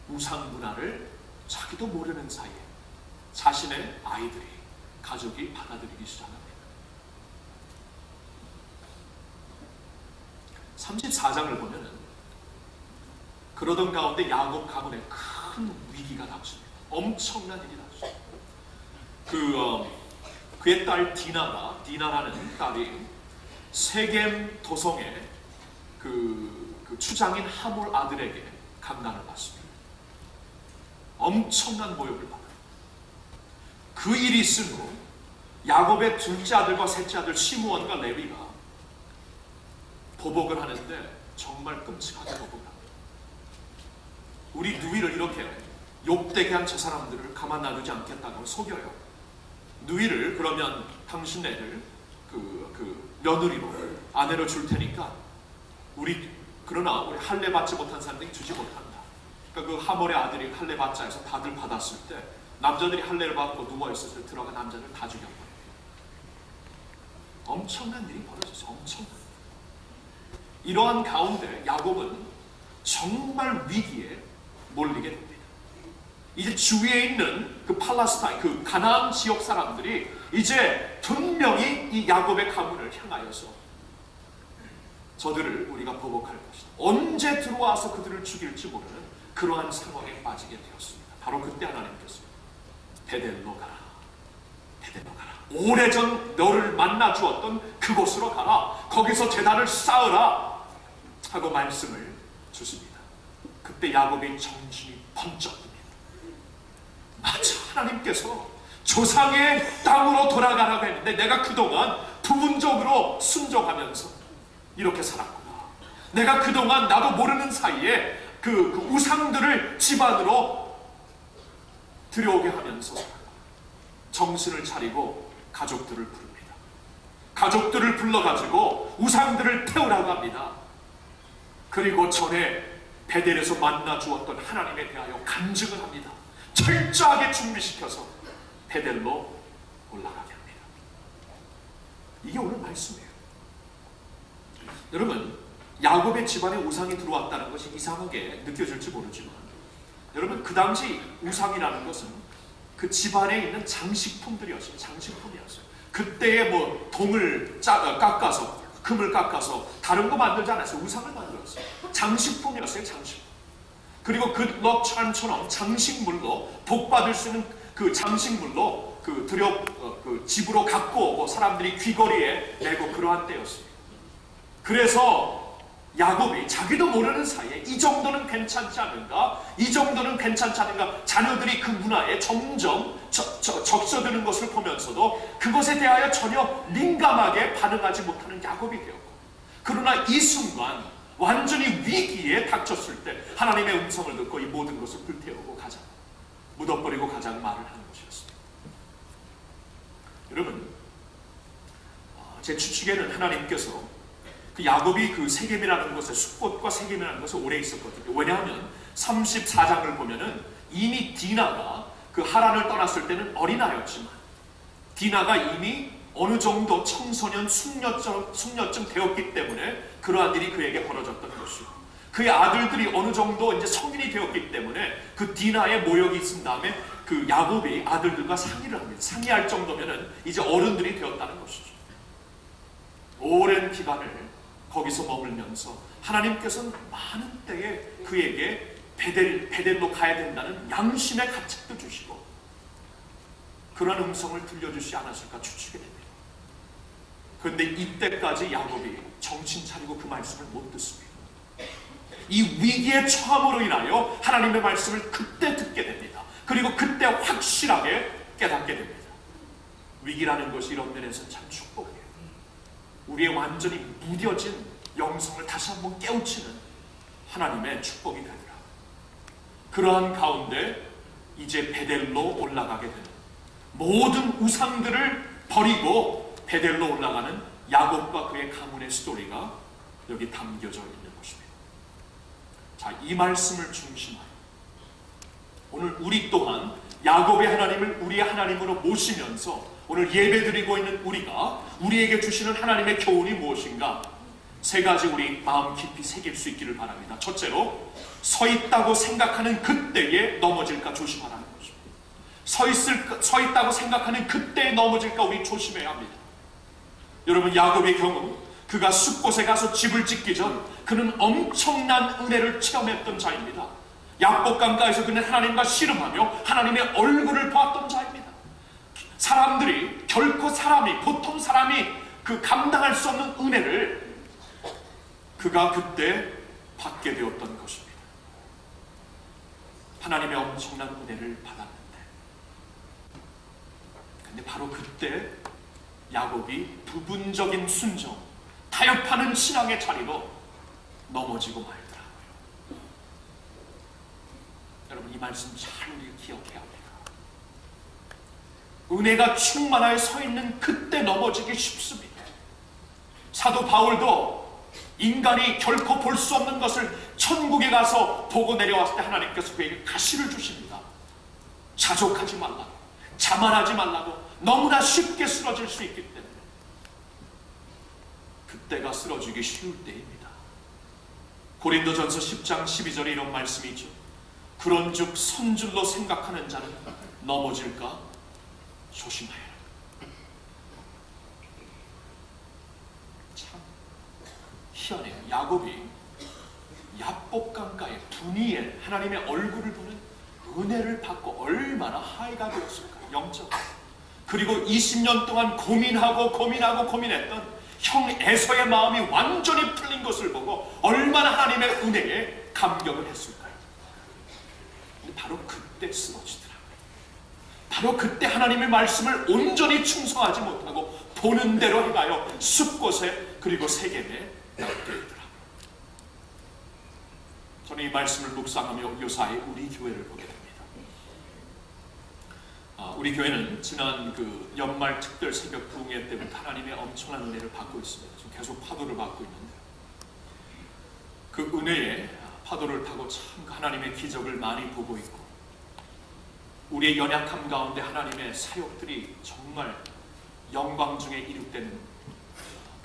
우상 문화를 자기도 모르는 사이에 자신의 아이들이, 가족이 받아들이기 시작합니다. 34장을 보면은 그러던 가운데 야곱 가문에 큰 위기가 닥칩니다. 엄청난 일이 닥칩니다. 그의 딸 디나라는 딸이 세겜 도성의 그 추장인 하몰 아들에게 강간을 받습니다. 엄청난 모욕을 받아요. 그 일이 있은 후 야곱의 둘째 아들과 셋째 아들 시므온과 레위가 보복을 하는데 정말 끔찍하게 보복을 합니다. 우리 누이를 이렇게 욕되게 한 저 사람들을 가만 놔두지 않겠다고 속여요. 누이를 그러면 당신네들 그 며느리로 아내로 줄 테니까 그러나 우리 할례 받지 못한 사람들이 주지 못한다. 그러니까 그 하몰의 아들이 할례 받자 해서 다들 받았을 때 남자들이 할례를 받고 누워있었을 때 들어간 남자들 다 죽여버려요. 엄청난 일이 벌어졌어요. 엄청난. 이러한 가운데 야곱은 정말 위기에 몰리게 됩니다. 이제 주위에 있는 그 팔레스타인, 그 가나안 지역 사람들이 이제 분명히 이 야곱의 가문을 향하여서 저들을 우리가 보복할 것이다. 언제 들어와서 그들을 죽일지 모르는 그러한 상황에 빠지게 되었습니다. 바로 그때 하나님께서 베델로 가라. 베델로 가라. 오래전 너를 만나 주었던 그곳으로 가라. 거기서 제단을 쌓으라. 하고 말씀을 주십니다. 그때 야곱의 정신이 번쩍 듭니다. 마치 하나님께서 조상의 땅으로 돌아가라고 했는데 내가 그동안 부분적으로 순종하면서 이렇게 살았구나. 내가 그동안 나도 모르는 사이에 그 우상들을 집안으로 들여오게 하면서 정신을 차리고 가족들을 부릅니다. 가족들을 불러가지고 우상들을 태우라고 합니다. 그리고 전에 베델에서 만나 주었던 하나님에 대하여 간증을 합니다. 철저하게 준비시켜서 베델로 올라가게 합니다. 이게 오늘 말씀이에요. 여러분, 야곱의 집안에 우상이 들어왔다는 것이 이상하게 느껴질지 모르지만 여러분, 그 당시 우상이라는 것은 그 집안에 있는 장식품들이었어요. 장식품이었어요. 그때의 뭐 동을 깎아서, 금을 깎아서 다른 거 만들지 않았어요. 우상을 만들었어요. 장식품이었어요. 장식품. 그리고 그 럭처럼처럼 장식물로 복받을 수 있는 그 장식물로 그 집으로 갖고 오고 사람들이 귀걸이에 내고 그러한 때였습니다. 그래서 야곱이 자기도 모르는 사이에 이 정도는 괜찮지 않은가? 이 정도는 괜찮지 않은가? 자녀들이 그 문화에 점점 적셔드는 것을 보면서도 그것에 대하여 전혀 민감하게 반응하지 못하는 야곱이 되었고, 그러나 이 순간 완전히 위기에 닥쳤을 때 하나님의 음성을 듣고 이 모든 것을 불태우고 가자, 묻어버리고 가자는 말을 하는 것이었습니다. 여러분, 제 추측에는 하나님께서 그 야곱이 그 세겜이라는 곳에, 숲곳과 세겜이라는 곳에 오래 있었거든요. 왜냐하면 34장을 보면은 이미 디나가 그 하란을 떠났을 때는 어린아이였지만 디나가 이미 어느 정도 청소년 숙녀쯤 되었기 때문에 그러한 일이 그에게 벌어졌던 것이고, 그의 아들들이 어느 정도 이제 성인이 되었기 때문에 그 디나의 모욕이 있은 다음에 그 야곱이 아들들과 상의를 합니다. 상의할 정도면은 이제 어른들이 되었다는 것이죠. 오랜 기간을 거기서 머물면서 하나님께서는 많은 때에 그에게 베델로 가야 된다는 양심의 가책도 주시고 그런 음성을 들려주지 않았을까 추측이 됩니다. 그런데 이때까지 야곱이 정신 차리고 그 말씀을 못 듣습니다. 이 위기에 처함으로 인하여 하나님의 말씀을 그때 듣게 됩니다. 그리고 그때 확실하게 깨닫게 됩니다. 위기라는 것이 이런 면에서 참 축복이에요. 우리의 완전히 무뎌진 영성을 다시 한번 깨우치는 하나님의 축복이 되더라. 그러한 가운데 이제 베델로 올라가게 되는, 모든 우상들을 버리고 베델로 올라가는 야곱과 그의 가문의 스토리가 여기 담겨져 있는 것입니다. 자, 이 말씀을 중심하여 오늘 우리 또한 야곱의 하나님을 우리의 하나님으로 모시면서 오늘 예배드리고 있는 우리가 우리에게 주시는 하나님의 교훈이 무엇인가? 세 가지 우리 마음 깊이 새길 수 있기를 바랍니다. 첫째로, 서 있다고 생각하는 그때에 넘어질까 조심하라는 것입니다. 서 있다고 생각하는 그때에 넘어질까 우리 조심해야 합니다. 여러분, 야곱의 경우 그가 숲곳에 가서 집을 짓기 전 그는 엄청난 은혜를 체험했던 자입니다. 야복강가에서 그는 하나님과 씨름하며 하나님의 얼굴을 보았던 자입니다. 사람들이 결코 보통 사람이 그 감당할 수 없는 은혜를 그가 그때 받게 되었던 것입니다. 하나님의 엄청난 은혜를 받았는데, 근데 바로 그때 야곱이 부분적인 순종, 타협하는 신앙의 자리로 넘어지고 말더라고요. 여러분, 이 말씀 잘 우리 기억해야 합니다. 은혜가 충만하여 서 있는 그때 넘어지기 쉽습니다. 사도 바울도 인간이 결코 볼 수 없는 것을 천국에 가서 보고 내려왔을 때 하나님께서 그에게 가시를 주십니다. 자족하지 말라고, 자만하지 말라고. 너무나 쉽게 쓰러질 수 있기 때문에 그때가 쓰러지기 쉬울 때입니다. 고린도전서 10장 12절에 이런 말씀이 있죠. 그런즉 선줄로 생각하는 자는 넘어질까 조심하여라. 참 희한해요. 야곱이 야복강가의 분이엘 하나님의 얼굴을 보는 은혜를 받고 얼마나 하이가 되었을까. 영적. 그리고 20년 동안 고민했던 형 에서의 마음이 완전히 풀린 것을 보고 얼마나 하나님의 은혜에 감격을 했을까요? 근데 바로 그때 쓰러지더라고요. 바로 그때 하나님의 말씀을 온전히 충성하지 못하고 보는 대로 해가요 숲곳에 그리고 세겜에 남게 되더라고요. 저는 이 말씀을 묵상하며 요사이 우리 교회를 보게 됩니다. 우리 교회는 지난 그 연말 특별 새벽 부흥회 때부터 하나님의 엄청난 은혜를 받고 있습니다. 지금 계속 파도를 받고 있는데 그 은혜의 파도를 타고 참 하나님의 기적을 많이 보고 있고 우리의 연약함 가운데 하나님의 사역들이 정말 영광 중에 이룩되는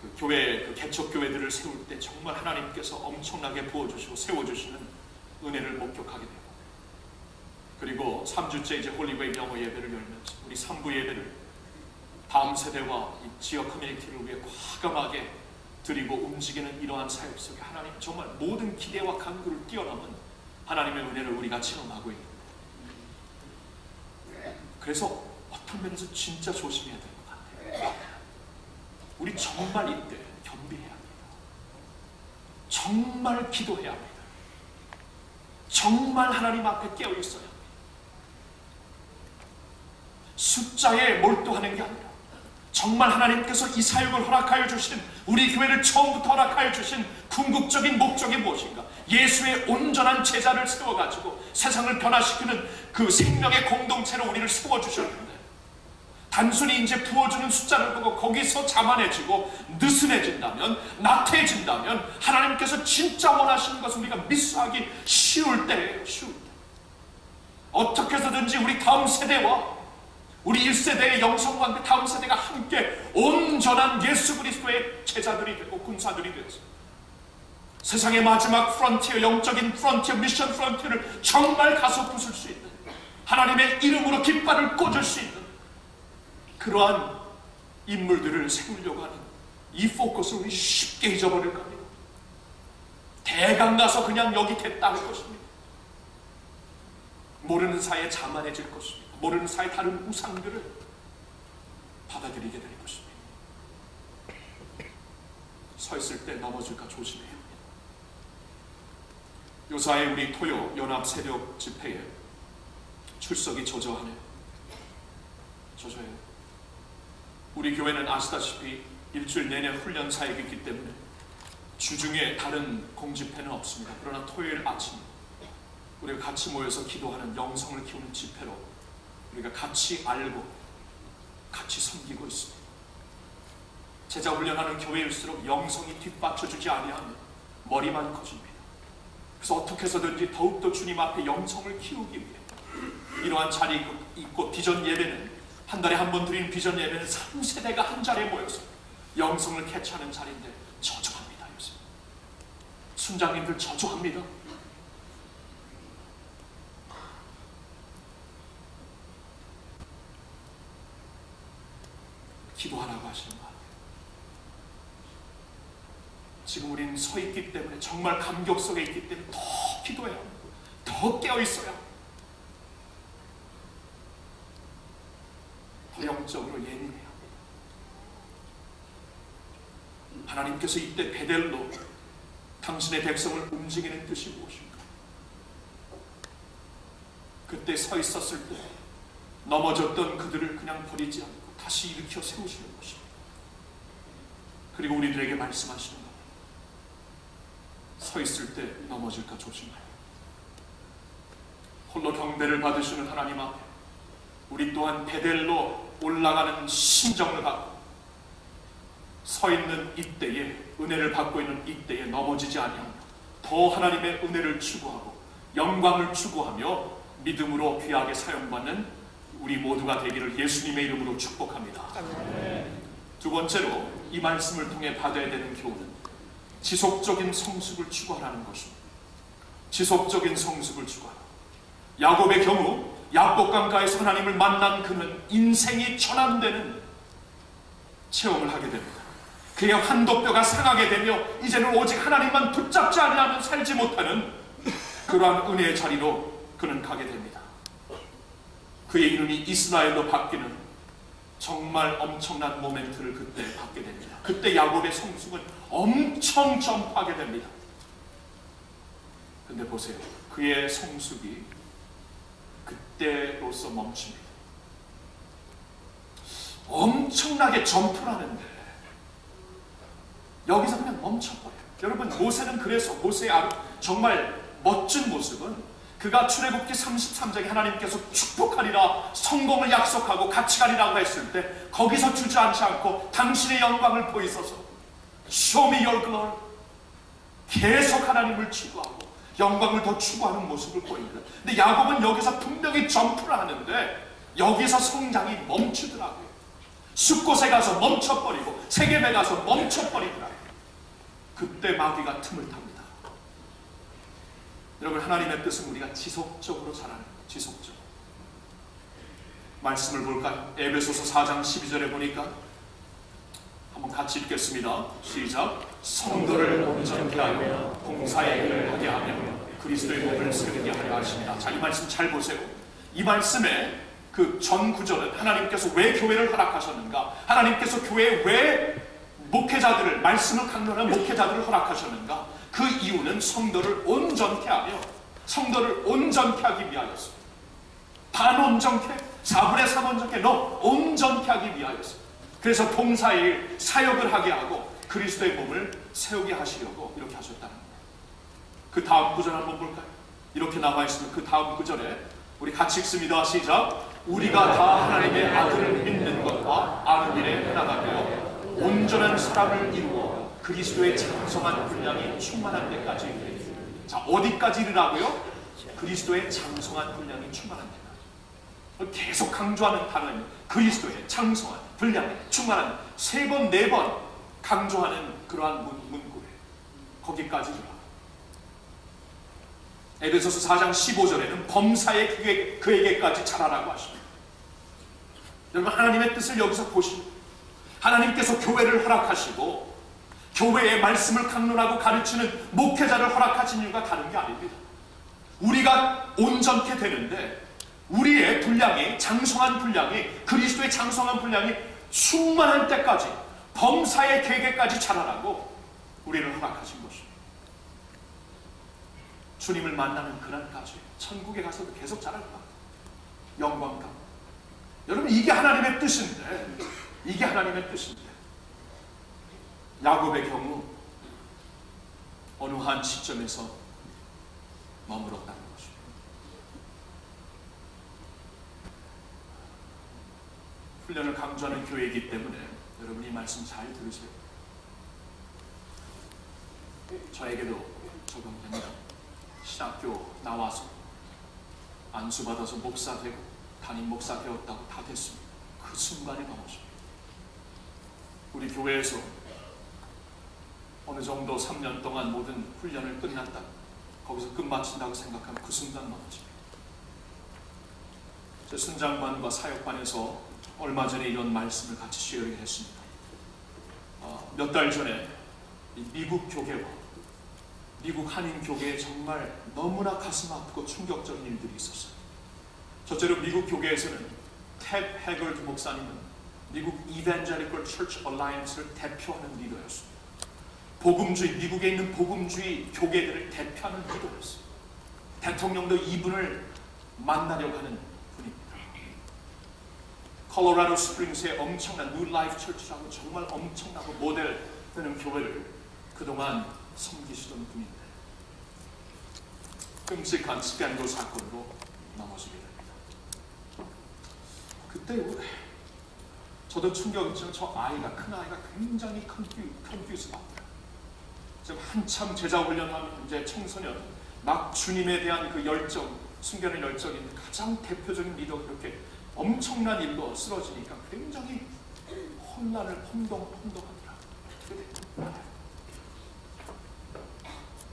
그 교회, 그 개척교회들을 세울 때 정말 하나님께서 엄청나게 부어주시고 세워주시는 은혜를 목격하게 됩니다. 그리고 3주째 이제 홀리웨이 영어 예배를 열면서 우리 3부 예배를 다음 세대와 이 지역 커뮤니티를 위해 과감하게 드리고 움직이는 이러한 사역 속에 하나님 정말 모든 기대와 간구를 뛰어넘은 하나님의 은혜를 우리가 체험하고 있는데 그래서 어떤 면에서 진짜 조심해야 될 것 같아요. 우리 정말 이때 겸비해야 합니다. 정말 기도해야 합니다. 정말 하나님 앞에 깨어 있어야 합니다. 숫자에 몰두하는 게 아니라 정말 하나님께서 이 사역을 허락하여 주신 우리 교회를 처음부터 허락하여 주신 궁극적인 목적이 무엇인가? 예수의 온전한 제자를 세워가지고 세상을 변화시키는 그 생명의 공동체로 우리를 세워주셨는데 단순히 이제 부어주는 숫자를 보고 거기서 자만해지고 느슨해진다면 나태해진다면 하나님께서 진짜 원하시는 것을 우리가 미스하기 쉬울 때예요. 쉬울 때. 어떻게 해서든지 우리 다음 세대와 우리 1세대의 영성과 그 다음 세대가 함께 온전한 예수 그리스도의 제자들이 되고 군사들이 되어서 세상의 마지막 프론티어, 영적인 프론티어, 미션 프론티어를 정말 가서 부술 수 있는, 하나님의 이름으로 깃발을 꽂을 수 있는 그러한 인물들을 세우려고 하는 이 포커스를 우리 쉽게 잊어버릴 겁니다. 대강 가서 그냥 여기 됐다는 것입니다. 모르는 사이에 자만해질 것입니다. 모르는 사이에 다른 우상들을 받아들이게 될 것입니다. 서 있을 때 넘어질까 조심해야 합니다. 요사이 우리 토요 연합 세력 집회에 출석이 저조하네요. 저조해요. 우리 교회는 아시다시피 일주일 내내 훈련 사역이기 때문에 주중에 다른 공집회는 없습니다. 그러나 토요일 아침 우리가 같이 모여서 기도하는 영성을 키우는 집회로 우리가 같이 알고 같이 섬기고 있습니다. 제자 훈련하는 교회일수록 영성이 뒷받쳐주지 아니하면 머리만 커집니다. 그래서 어떻게 해서든지 더욱더 주님 앞에 영성을 키우기 위해 이러한 자리 있고 비전 예배는 한 달에 한 번 드리는 비전 예배는 3세대가 한 자리에 모여서 영성을 캐치하는 자리인데 저조합니다. 요새 순장님들 저조합니다. 기도하라고 하시는 것 같아요. 지금 우리는 서 있기 때문에, 정말 감격 속에 있기 때문에 더 기도해야 합니다. 더 깨어 있어야 합니다. 더 영적으로 예민해야 합니다. 하나님께서 이때 베델로 당신의 백성을 움직이는 뜻이 무엇인가? 그때 서 있었을 때 넘어졌던 그들을 그냥 버리지 않고 다시 일으켜 세우시는 것입니다. 그리고 우리들에게 말씀하시는 겁니다. 서 있을 때 넘어질까 조심하라. 홀로 경배를 받으시는 하나님 앞에 우리 또한 베델로 올라가는 심정을 갖고 서 있는 이때에, 은혜를 받고 있는 이때에 넘어지지 아니하며 더 하나님의 은혜를 추구하고 영광을 추구하며 믿음으로 귀하게 사용받는 우리 모두가 되기를 예수님의 이름으로 축복합니다. 두 번째로 이 말씀을 통해 받아야 되는 교훈은 지속적인 성숙을 추구하라는 것입니다. 지속적인 성숙을 추구하라. 야곱의 경우 야복강가에서 하나님을 만난 그는 인생이 전환되는 체험을 하게 됩니다. 그의 환도뼈가 상하게 되며 이제는 오직 하나님만 붙잡지 아니하면 살지 못하는 그러한 은혜의 자리로 그는 가게 됩니다. 그의 이름이 이스라엘로 바뀌는 정말 엄청난 모멘트를 그때 받게 됩니다. 그때 야곱의 성숙은 엄청 점프하게 됩니다. 근데 보세요. 그의 성숙이 그때로서 멈춥니다. 엄청나게 점프를 하는데 여기서 그냥 멈춰버려요. 여러분, 모세는 그래서 모세의 정말 멋진 모습은 그가 출애굽기 33장에 하나님께서 축복하리라, 성공을 약속하고 같이 가리라고 했을 때 거기서 주지 않지 않고 당신의 영광을 보이소서, Show me your glory, 계속 하나님을 추구하고 영광을 더 추구하는 모습을 보입니다. 근데 야곱은 여기서 분명히 점프를 하는데 여기서 성장이 멈추더라고요. 숫곳에 가서 멈춰버리고 세겜에 가서 멈춰버리더라고요. 그때 마귀가 틈을 탑니다. 여러분, 하나님의 뜻은 우리가 지속적으로 자라는 거예요. 지속적으로. 말씀을 볼까요? 에베소서 4장 12절에 보니까 한번 같이 읽겠습니다. 시작. 성도를 온전케 하며 봉사의 일을 하게 하며 그리스도의 몸을 세우게 하려 하십니다. 자, 이 말씀 잘 보세요. 이 말씀에 그 전 구절은 하나님께서 왜 교회를 허락하셨는가? 하나님께서 교회에 왜 목회자들을, 말씀을 강론하는 목회자들을 허락하셨는가? 그 이유는 성도를 온전케 하며 성도를 온전케 하기 위하였습니다. 반온전케, 4분의 3 온전케, 너 온전케 하기 위하였습니다. 그래서 봉사의 사역을 하게 하고 그리스도의 몸을 세우게 하시려고 이렇게 하셨다는 거예요. 그 다음 구절 한번 볼까요? 이렇게 나와 있으면 그 다음 구절에 우리 같이 읽습니다. 시작. 우리가 다 하나님의 아들을 믿는 것과 아는 일에 하나가 되어 온전한 사람을 이루어 그리스도의 장성한 분량이 충만한 데까지 이르리니. 자, 어디까지 이르라고요? 그리스도의 장성한 분량이 충만한 데까지. 계속 강조하는 단어는 그리스도의 장성한, 분량의, 충만한 3번, 4번 강조하는 그러한 문구에 거기까지 들어가. 에베소서 4장 15절에는 범사에 그에게까지 자라라고 하십니다. 여러분, 하나님의 뜻을 여기서 보시면 하나님께서 교회를 허락하시고 교회의 말씀을 강론하고 가르치는 목회자를 허락하신 이유가 다른 게 아닙니다. 우리가 온전케 되는데 우리의 분량이, 장성한 분량이, 그리스도의 장성한 분량이 충만할 때까지 범사의 계계까지 자라라고 우리를 허락하신 것입니다. 주님을 만나는 그날까지 천국에 가서도 계속 자랄 겁니다. 영광 가운데. 여러분, 이게 하나님의 뜻인데, 이게 하나님의 뜻인데, 야곱의 경우 어느 한 시점에서 머물었다는 것입니다. 훈련을 강조하는 교회이기 때문에 여러분 이 말씀 잘 들으세요. 저에게도 적용됩니다. 신학교 나와서 안수받아서 목사 되고 담임 목사 되었다고 다 됐습니다. 그 순간에 넘어집니다. 우리 교회에서 어느 정도 3년 동안 모든 훈련을 끝났다, 거기서 끝마친다고 생각하면 그 순간 넘어집니다. 제 순장반과 사역반에서 얼마 전에 이런 말씀을 같이 쉐어링 했습니다. 몇 달 전에 미국 교계와 미국 한인 교계에 정말 너무나 가슴 아프고 충격적인 일들이 있었어요. 첫째로 미국 교계에서는 텟 해걸드 목사님은 미국 이벤젤리컬 처치 얼라이언스를 대표하는 리더였습니다. 복음주의, 미국에 있는 복음주의 교계들을 대표하는 리더였어요. 대통령도 이분을 만나려고 하는 분입니다. 콜로라도 스프링스의 엄청난 뉴 라이프 처치라고 정말 엄청나고 모델 되는 교회를 그동안 섬기시던 분인데 끔찍한 스캔들 사건으로 넘어지게 됩니다. 그때 저도 충격이지만 저 아이가, 큰 아이가 굉장히 컨퓨즈 받아요. 지금 한참 제자 훈련하면 이제 청소년 막 주님에 대한 그 열정, 숨겨진 열정인데 가장 대표적인 리더가 그렇게 엄청난 일로 쓰러지니까 굉장히 혼란을 혼동하더라.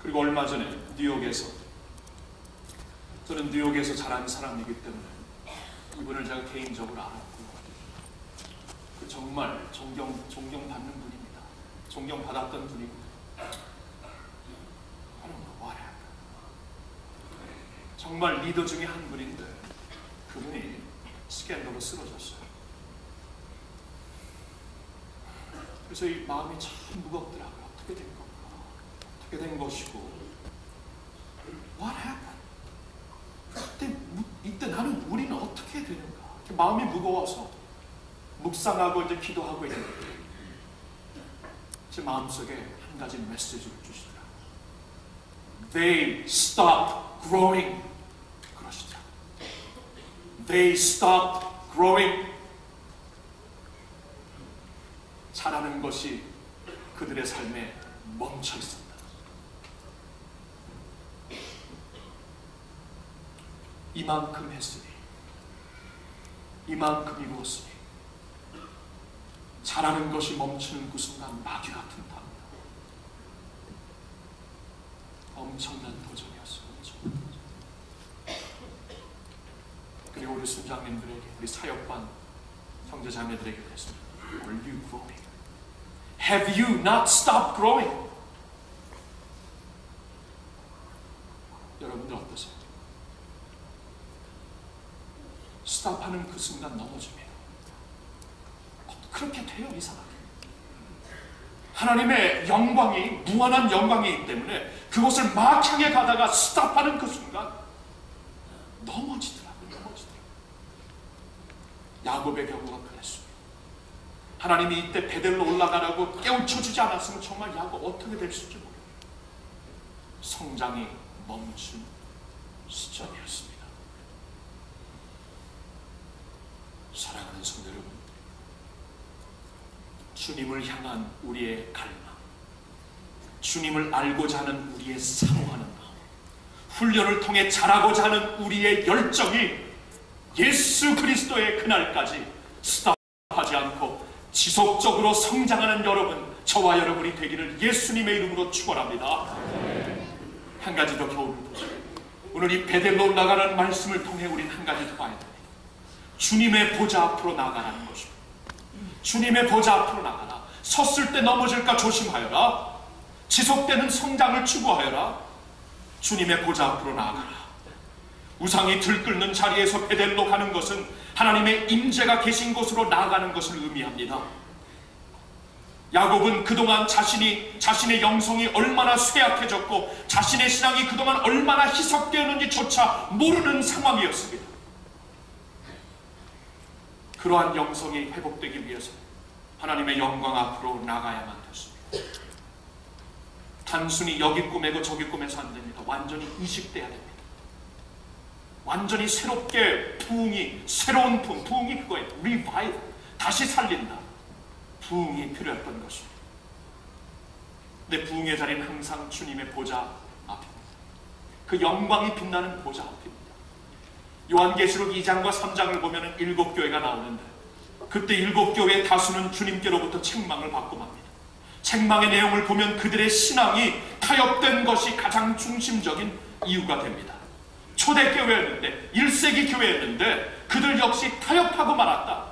그리고 얼마 전에 뉴욕에서, 저는 뉴욕에서 자란 사람이기 때문에 이분을 제가 개인적으로 알았고 그 정말 존경받는 분입니다. 존경받았던 분이고 정말 리더 중에 한 분인데 그분이 스캔들로 쓰러졌어요. 그래서 이 마음이 참 무겁더라고요. 어떻게 된 건가? 어떻게 된 것이고 What happened? 이때 우리는 어떻게 되는가? 마음이 무거워서 묵상하고 이제 기도하고 있는데 제 마음속에 한 가지 메시지를 주시더라고요. They stopped growing. 그러시더라고요. They stopped growing. 자라는 것이 그들의 삶에 멈춰 있었다. 이만큼 했으니, 이만큼 이루었으니 자라는 것이 멈추는 그 순간 마귀 같은 답니다. 엄청난 도전이었어요. 엄청난 도전. 그리고 우리 순장님들에게, 우리 사역반 형제자매들에게 그랬습니다. Are you growing? Have you not stopped growing? 여러분들 어떠세요? 스탑하는 그 순간 넘어집니다. 그렇게 돼요, 이상하게. 하나님의 영광이, 무한한 영광이기 때문에 그곳을 막 향해 가다가 스탑하는 그 순간 넘어지더라고요. 야곱의 경우가 그랬습니다. 하나님이 이때 베델로 올라가라고 깨우쳐주지 않았으면 정말 야곱 어떻게 됐을지 모르겠어요. 성장이 멈춘 시점이었습니다. 사랑하는 성도 여러분, 주님을 향한 우리의 갈망, 주님을 알고자 하는 우리의 사모하는 마음, 훈련을 통해 자라고자 하는 우리의 열정이 예수 그리스도의 그날까지 스탑하지 않고 지속적으로 성장하는 여러분, 저와 여러분이 되기를 예수님의 이름으로 축원합니다. 한 가지 더 겨울을 보죠. 오늘 이 베델로 올라가는 말씀을 통해 우리는 한 가지 더 봐야 됩니다. 주님의 보좌 앞으로 나아가라는 것입니다. 주님의 보좌 앞으로 나가라. 섰을 때 넘어질까 조심하여라. 지속되는 성장을 추구하여라. 주님의 보좌 앞으로 나아가라. 우상이 들끓는 자리에서 베델로 가는 것은 하나님의 임재가 계신 곳으로 나아가는 것을 의미합니다. 야곱은 그동안 자신의 영성이 얼마나 쇠약해졌고 자신의 신앙이 그동안 얼마나 희석되었는지조차 모르는 상황이었습니다. 그러한 영성이 회복되기 위해서 하나님의 영광 앞으로 나가야만 됐습니다. 단순히 여기 꾸매고 저기 꾸며서 안 됩니다. 완전히 이식돼야 됩니다. 완전히 새롭게 새로운 부흥이 그거예요. 리바이벌, 다시 살린다. 부흥이 필요했던 것입니다. 근데 부흥의 자리는 항상 주님의 보좌 앞입니다. 그 영광이 빛나는 보좌 앞입니다. 요한계시록 2장과 3장을 보면 7교회가 나오는데 그때 7교회의 다수는 주님께로부터 책망을 받고 맙니다. 책망의 내용을 보면 그들의 신앙이 타협된 것이 가장 중심적인 이유가 됩니다. 초대교회였는데 1세기 교회였는데 그들 역시 타협하고 말았다.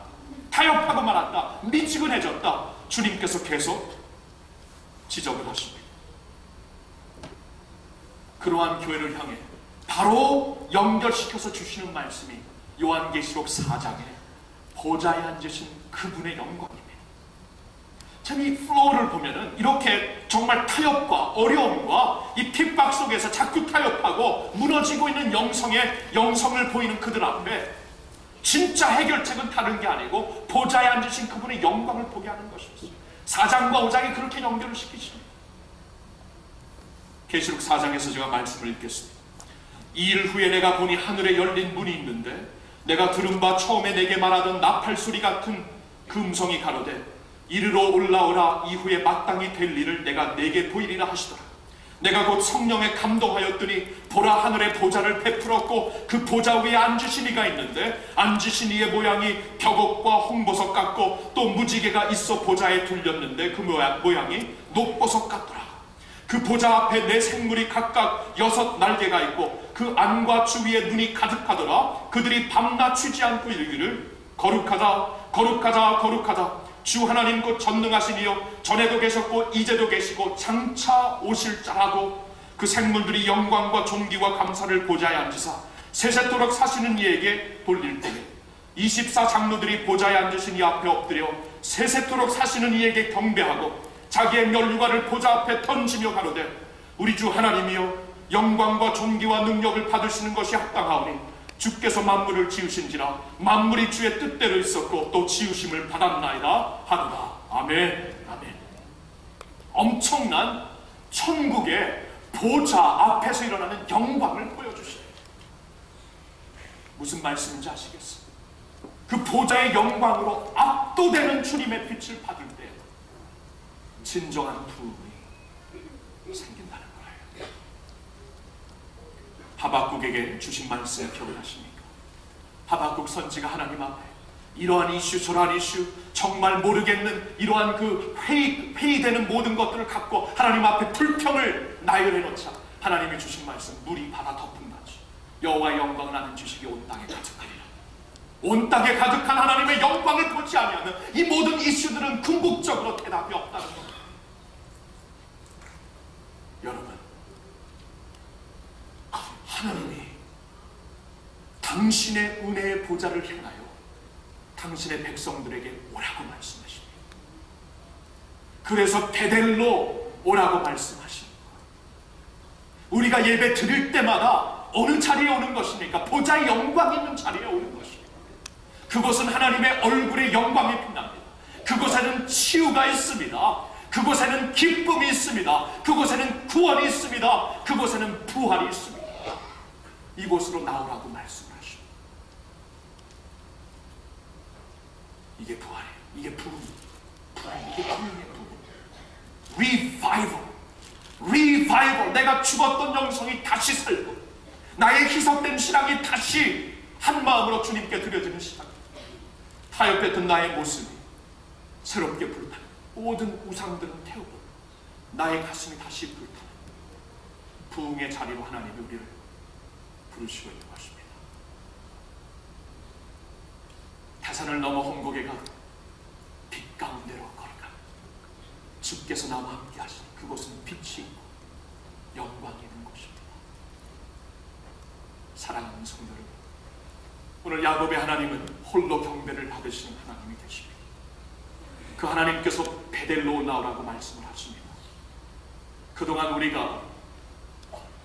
미지근해졌다. 주님께서 계속 지적을 하십니다. 그러한 교회를 향해 바로 연결시켜서 주시는 말씀이 요한계시록 4장에 보좌에 앉으신 그분의 영광입니다. 참 이 플로우를 보면은 이렇게 정말 타협과 어려움과 이 핍박 속에서 자꾸 타협하고 무너지고 있는 영성을 보이는 그들 앞에 진짜 해결책은 다른 게 아니고 보좌에 앉으신 그분의 영광을 보게 하는 것이었어요. 4장과 5장이 그렇게 연결을 시키십니다. 계시록 4장에서 제가 말씀을 읽겠습니다. 2일 후에 내가 보니 하늘에 열린 문이 있는데 내가 들은 바 처음에 내게 말하던 나팔소리 같은 그 음성이 가로되 이르러 올라오라. 이후에 마땅히 될 일을 내가 내게 보이리라 하시더라. 내가 곧 성령에 감동하였더니 보라 하늘에 보좌를 베풀었고 그 보좌 위에 앉으신 이가 있는데 앉으신 이의 모양이 벽옥과 홍보석 같고 또 무지개가 있어 보좌에 둘렸는데 그 모양이 녹보석 같더라. 그 보좌 앞에 네 생물이 각각 6 날개가 있고 그 안과 주위에 눈이 가득하더라. 그들이 밤낮 쉬지 않고 이르기를 거룩하다 거룩하다 거룩하다 주 하나님 곧 전능하신 이여 전에도 계셨고 이제도 계시고 장차 오실 자라고 그 생물들이 영광과 존귀와 감사를 보좌에 앉으사 세세토록 사시는 이에게 돌릴 때에 24장로들이 보좌에 앉으신 이 앞에 엎드려 세세토록 사시는 이에게 경배하고 자기의 면류관을 보좌 앞에 던지며 가로되 우리 주 하나님이여 영광과 존귀와 능력을 받으시는 것이 합당하오니 주께서 만물을 지으신지라 만물이 주의 뜻대로 있었고 또 지으심을 받았나이다 하노라. 아멘. 아멘. 엄청난 천국의 보좌 앞에서 일어나는 영광을 보여주시네요. 무슨 말씀인지 아시겠어요? 그 보좌의 영광으로 압도되는 주님의 빛을 받을 때 진정한 부흥이 생긴다는 거예요. 하박국에게 주신 말씀 기억나십니까? 하박국 선지가 하나님 앞에 이러한 이슈 저러한 이슈 정말 모르겠는 이러한 그 회의되는 모든 것들을 갖고 하나님 앞에 불평을 나열해 놓자 하나님이 주신 말씀 물이 바다 덮은다지 여호와의 영광을 아는 지식이 온 땅에 가득하리라. 온 땅에 가득한 하나님의 영광을 보지 아니하는 이 모든 이슈들은 궁극적으로 대답이 없다는 겁니다. 여러분, 하나님이 당신의 은혜의 보좌를 향하여 당신의 백성들에게 오라고 말씀하십니다. 그래서 베델로 오라고 말씀하십니다. 우리가 예배 드릴 때마다 어느 자리에 오는 것입니까? 보좌의 영광이 있는 자리에 오는 것입니다. 그곳은 하나님의 얼굴의 영광이 빛납니다. 그곳에는 치유가 있습니다. 그곳에는 기쁨이 있습니다. 그곳에는 구원이 있습니다. 그곳에는 부활이 있습니다. 이곳으로 나오라고 말씀하십니다. 이게 부활이에요. 이게 부흥이에요. 이게 부흥이에요. 리바이벌. 리바이벌. 내가 죽었던 영성이 다시 살고 나의 희석된 신앙이 다시 한 마음으로 주님께 드려지는 시간, 타협했던 나의 모습이 새롭게 불타는 모든 우상들은 태우고 나의 가슴이 다시 불타는 부흥의 자리로 하나님이 우리를 부르시고 있는 것입니다. 태산을 넘어 홍곡에 가 빛 가운데로 걸어가 주께서 나와 함께 하시니 그곳은 빛이 있고 영광이 있는 곳입니다. 사랑하는 성도 여러분, 오늘 야곱의 하나님은 홀로 경배를 받으시는 하나님이 되십니다. 그 하나님께서 베델로 나오라고 말씀을 하십니다. 그동안 우리가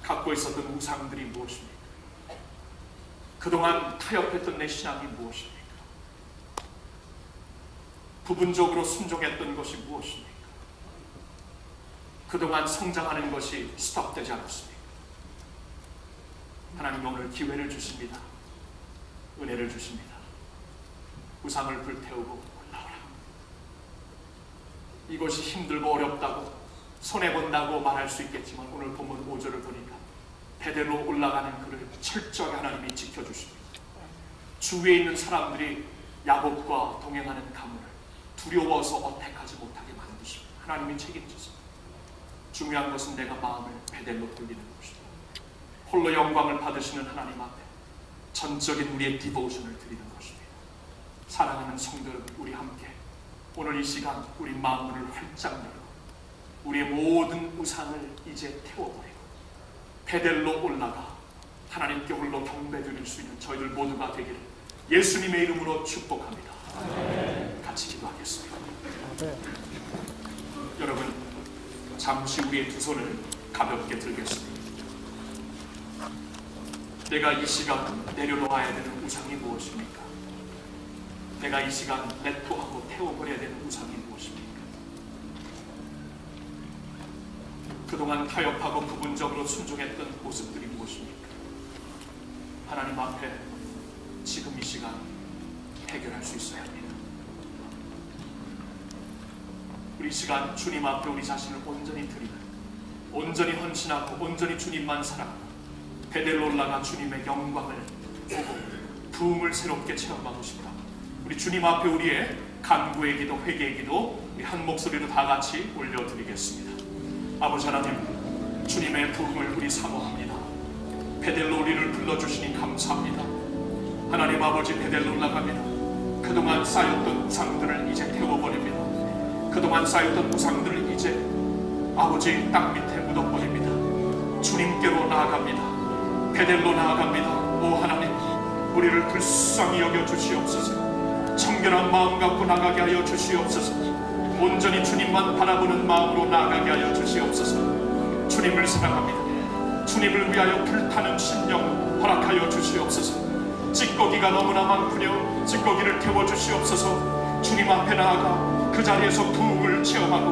갖고 있었던 우상들이 무엇입니까? 그동안 타협했던 내 신앙이 무엇입니까? 부분적으로 순종했던 것이 무엇입니까? 그동안 성장하는 것이 스톱되지 않았습니까? 하나님 오늘 기회를 주십니다. 은혜를 주십니다. 우상을 불태우고 올라오라. 이것이 힘들고 어렵다고 손해본다고 말할 수 있겠지만 오늘 본문 5절을 보니까 베델로 올라가는 그를 철저하게 하나님이 지켜주십니다. 주위에 있는 사람들이 야곱과 동행하는 가문을 두려워서 어택하지 못하게 만드십니다. 하나님이 책임지십니다. 중요한 것은 내가 마음을 베델로 돌리는 것입니다. 홀로 영광을 받으시는 하나님 앞에 전적인 우리의 디보션을 드리는 것입니다. 사랑하는 성도 여러분, 우리 함께 오늘 이 시간 우리 마음을 활짝 열고 우리의 모든 우상을 이제 태워버리고 베델로 올라가 하나님께 홀로 경배드릴 수 있는 저희들 모두가 되기를 예수님의 이름으로 축복합니다. 같이 기도하겠습니다. 여러분, 잠시 우리의 두 손을 가볍게 들겠습니다. 내가 이 시간 내려놓아야 되는 우상이 무엇입니까? 내가 이 시간 내토하고 태워버려야 되는 우상이 무엇입니까? 그동안 타협하고 부분적으로 순종했던 모습들이 무엇입니까? 하나님 앞에 지금 이 시간 해결할 수 있어야 합니다. 우리 시간 주님 앞에 우리 자신을 온전히 드리는, 온전히 헌신하고 온전히 주님만 사랑하고 베델로 올라가 주님의 영광을 보고 부흥을 새롭게 체험하고 싶다. 우리 주님 앞에 우리의 간구의 기도, 회개의 기도 우리 한 목소리로 다 같이 올려드리겠습니다. 아버지 하나님, 주님의 부흥을 우리 사모합니다. 베델로 우리를 불러주시니 감사합니다. 하나님 아버지, 베델로 올라갑니다. 그동안 쌓였던 우상들을 이제 태워버립니다. 그동안 쌓였던 우상들을 이제 아버지 땅 밑에 묻어버립니다. 주님께로 나아갑니다. 베델로 나아갑니다. 오 하나님, 우리를 불쌍히 여겨 주시옵소서. 청결한 마음 갖고 나가게 하여 주시옵소서. 온전히 주님만 바라보는 마음으로 나아가게 하여 주시옵소서. 주님을 사랑합니다. 주님을 위하여 불타는 심령 허락하여 주시옵소서. 찌꺼기가 너무나 많군요. 찌꺼기를 태워주시옵소서. 주님 앞에 나아가 그 자리에서 부흥을 체험하고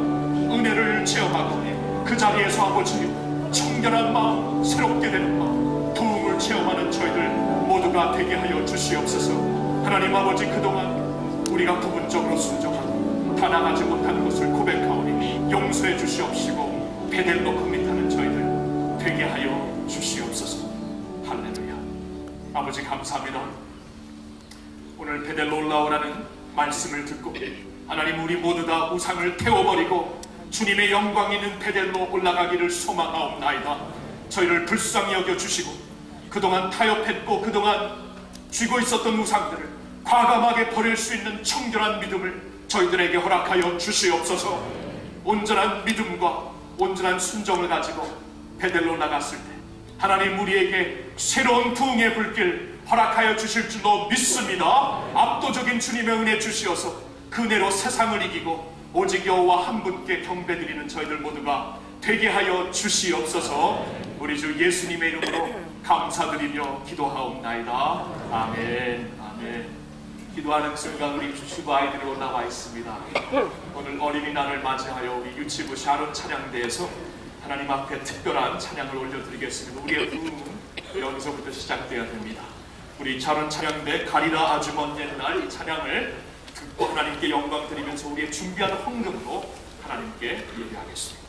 은혜를 체험하고 그 자리에서 아버지 청결한 마음, 새롭게 되는 마음, 부흥을 체험하는 저희들 모두가 되게 하여 주시옵소서. 하나님 아버지, 그동안 우리가 부분적으로 순종하고 다 나가지 못하는 것을 고백하오니 용서해 주시옵시고 베델로 커밋하는 저희들 되게 하여 주시옵소서. 할렐루야. 아버지 감사합니다. 오늘 베델로 올라오라는 말씀을 듣고 하나님, 우리 모두 다 우상을 태워버리고 주님의 영광 있는 베델로 올라가기를 소망하옵나이다. 저희를 불쌍히 여겨주시고 그동안 타협했고 그동안 쥐고 있었던 우상들을 과감하게 버릴 수 있는 청결한 믿음을 저희들에게 허락하여 주시옵소서. 온전한 믿음과 온전한 순종을 가지고 베델로 나갔을 때 하나님 우리에게 새로운 부흥의 불길 허락하여 주실 줄로 믿습니다. 압도적인 주님의 은혜 주시어서 그 은혜로 세상을 이기고 오직 여호와 한 분께 경배드리는 저희들 모두가 되게 하여 주시옵소서. 우리 주 예수님의 이름으로 감사드리며 기도하옵나이다. 아멘. 아멘. 기도하는 순간 우리 유치부 아이들이 올라와 있습니다. 오늘 어린이날을 맞이하여 우리 유치부 샤론 찬양대에서 하나님 앞에 특별한 찬양을 올려드리겠습니다. 우리의 부흥은 여기서부터 시작되어야 됩니다. 우리 샤론 찬양대 가리라 아주 먼 옛날 이 찬양을 듣고 하나님께 영광 드리면서 우리의 준비하는 헌금으로 하나님께 예배하겠습니다.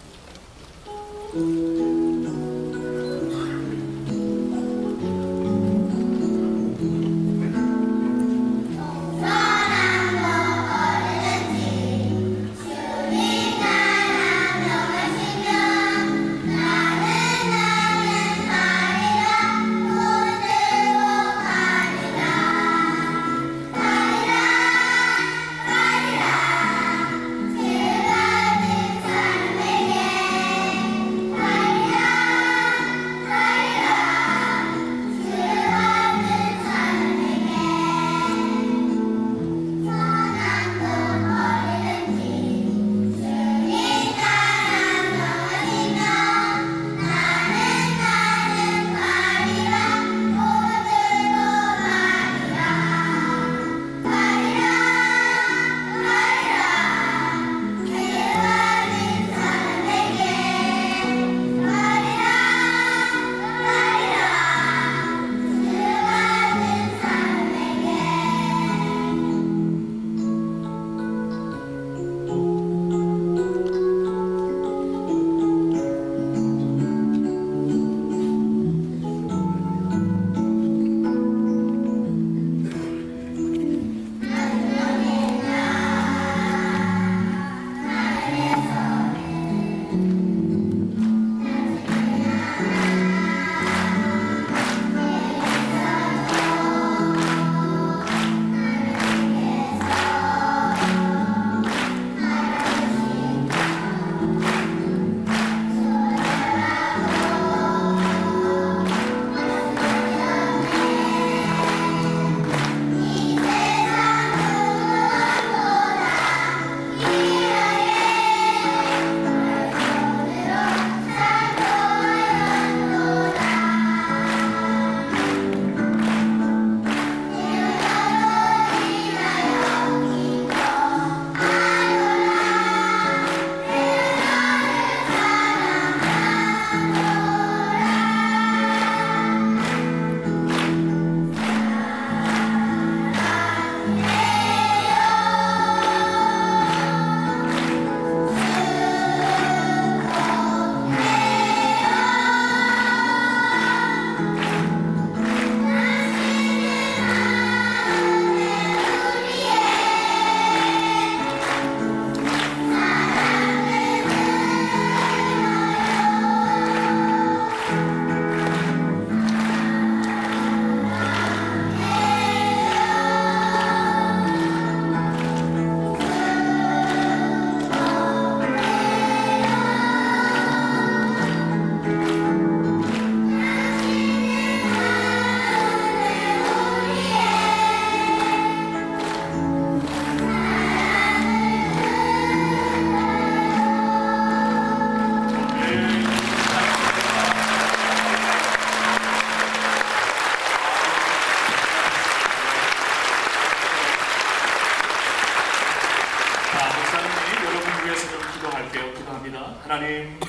기도합니다. 하나님,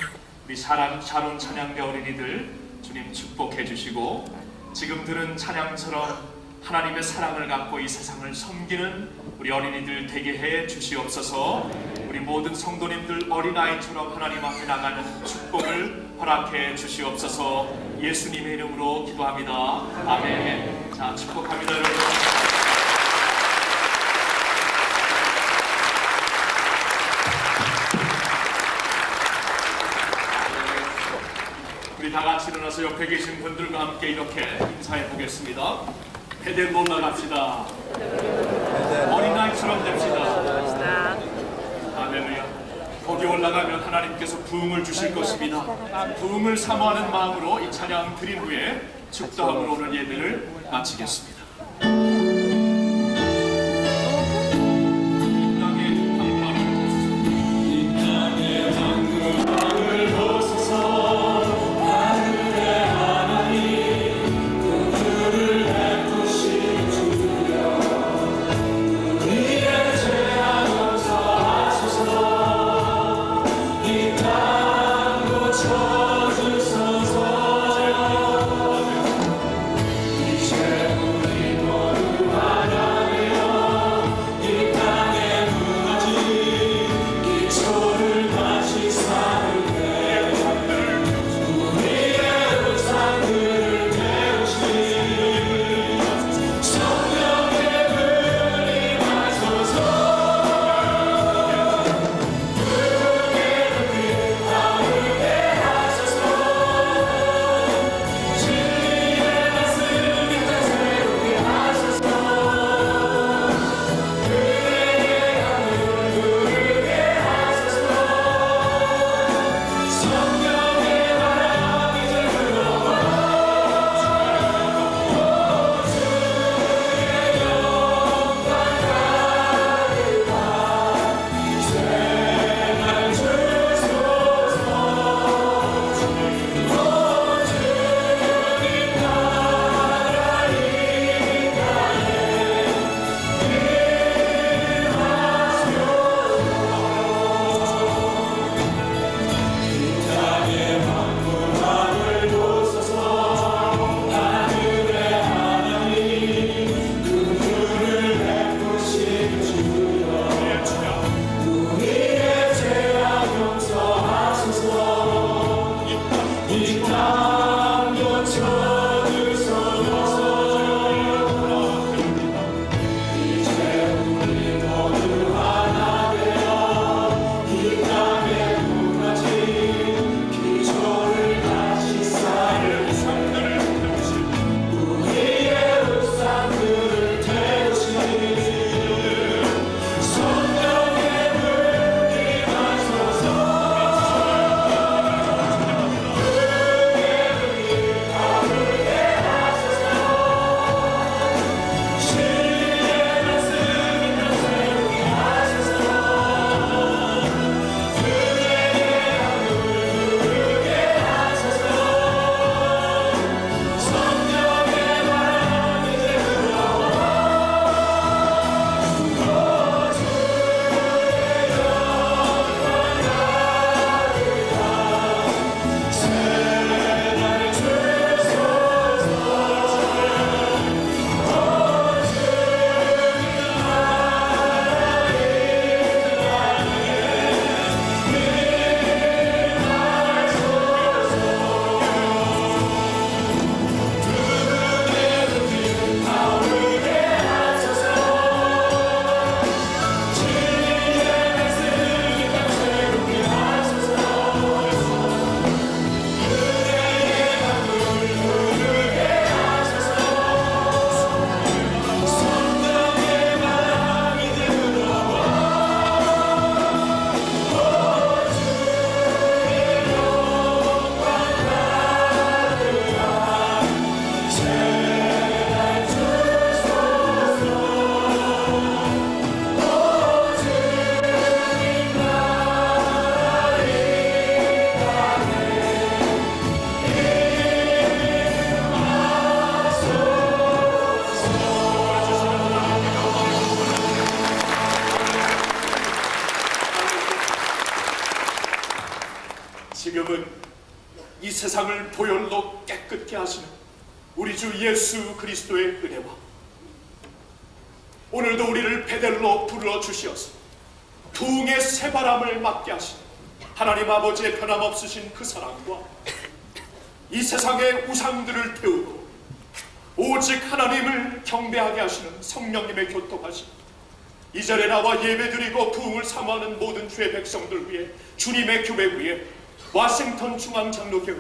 우리 샤론 찬양대 어린이들 주님 축복해 주시고 지금 들은 찬양처럼 하나님의 사랑을 갖고 이 세상을 섬기는 우리 어린이들 되게 해 주시옵소서. 우리 모든 성도님들 어린아이처럼 하나님 앞에 나가는 축복을 허락해 주시옵소서. 예수님의 이름으로 기도합니다. 아멘. 자, 축복합니다, 여러분. 우리 다 같이 일어나서 옆에 계신 분들과 함께 이렇게 인사해 보겠습니다. 베델로 올라갑시다. 어린아이처럼 됩시다. 할렐루야. 거기 올라가면 하나님께서 부흥을 주실 것입니다. 부흥을 사모하는 마음으로 이 찬양 드린 후에 축도함으로 오늘 예배를 마치겠습니다. 지금은 이 세상을 보혈로 깨끗게 하시는 우리 주 예수 그리스도의 은혜와 오늘도 우리를 베델로 불러주시어서 부흥의 새바람을 맞게 하시는 하나님 아버지의 변함없으신 그 사랑과 이 세상의 우상들을 태우고 오직 하나님을 경배하게 하시는 성령님의 교통하심, 이 자리에 나와 예배드리고 부흥을 사모하는 모든 주의 백성들 위해 주님의 교회 위에 워싱턴 중앙장로교회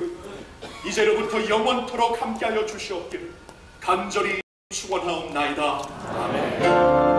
이제로부터 영원토록 함께하여 주시옵기를 간절히 축원하옵나이다. 아멘.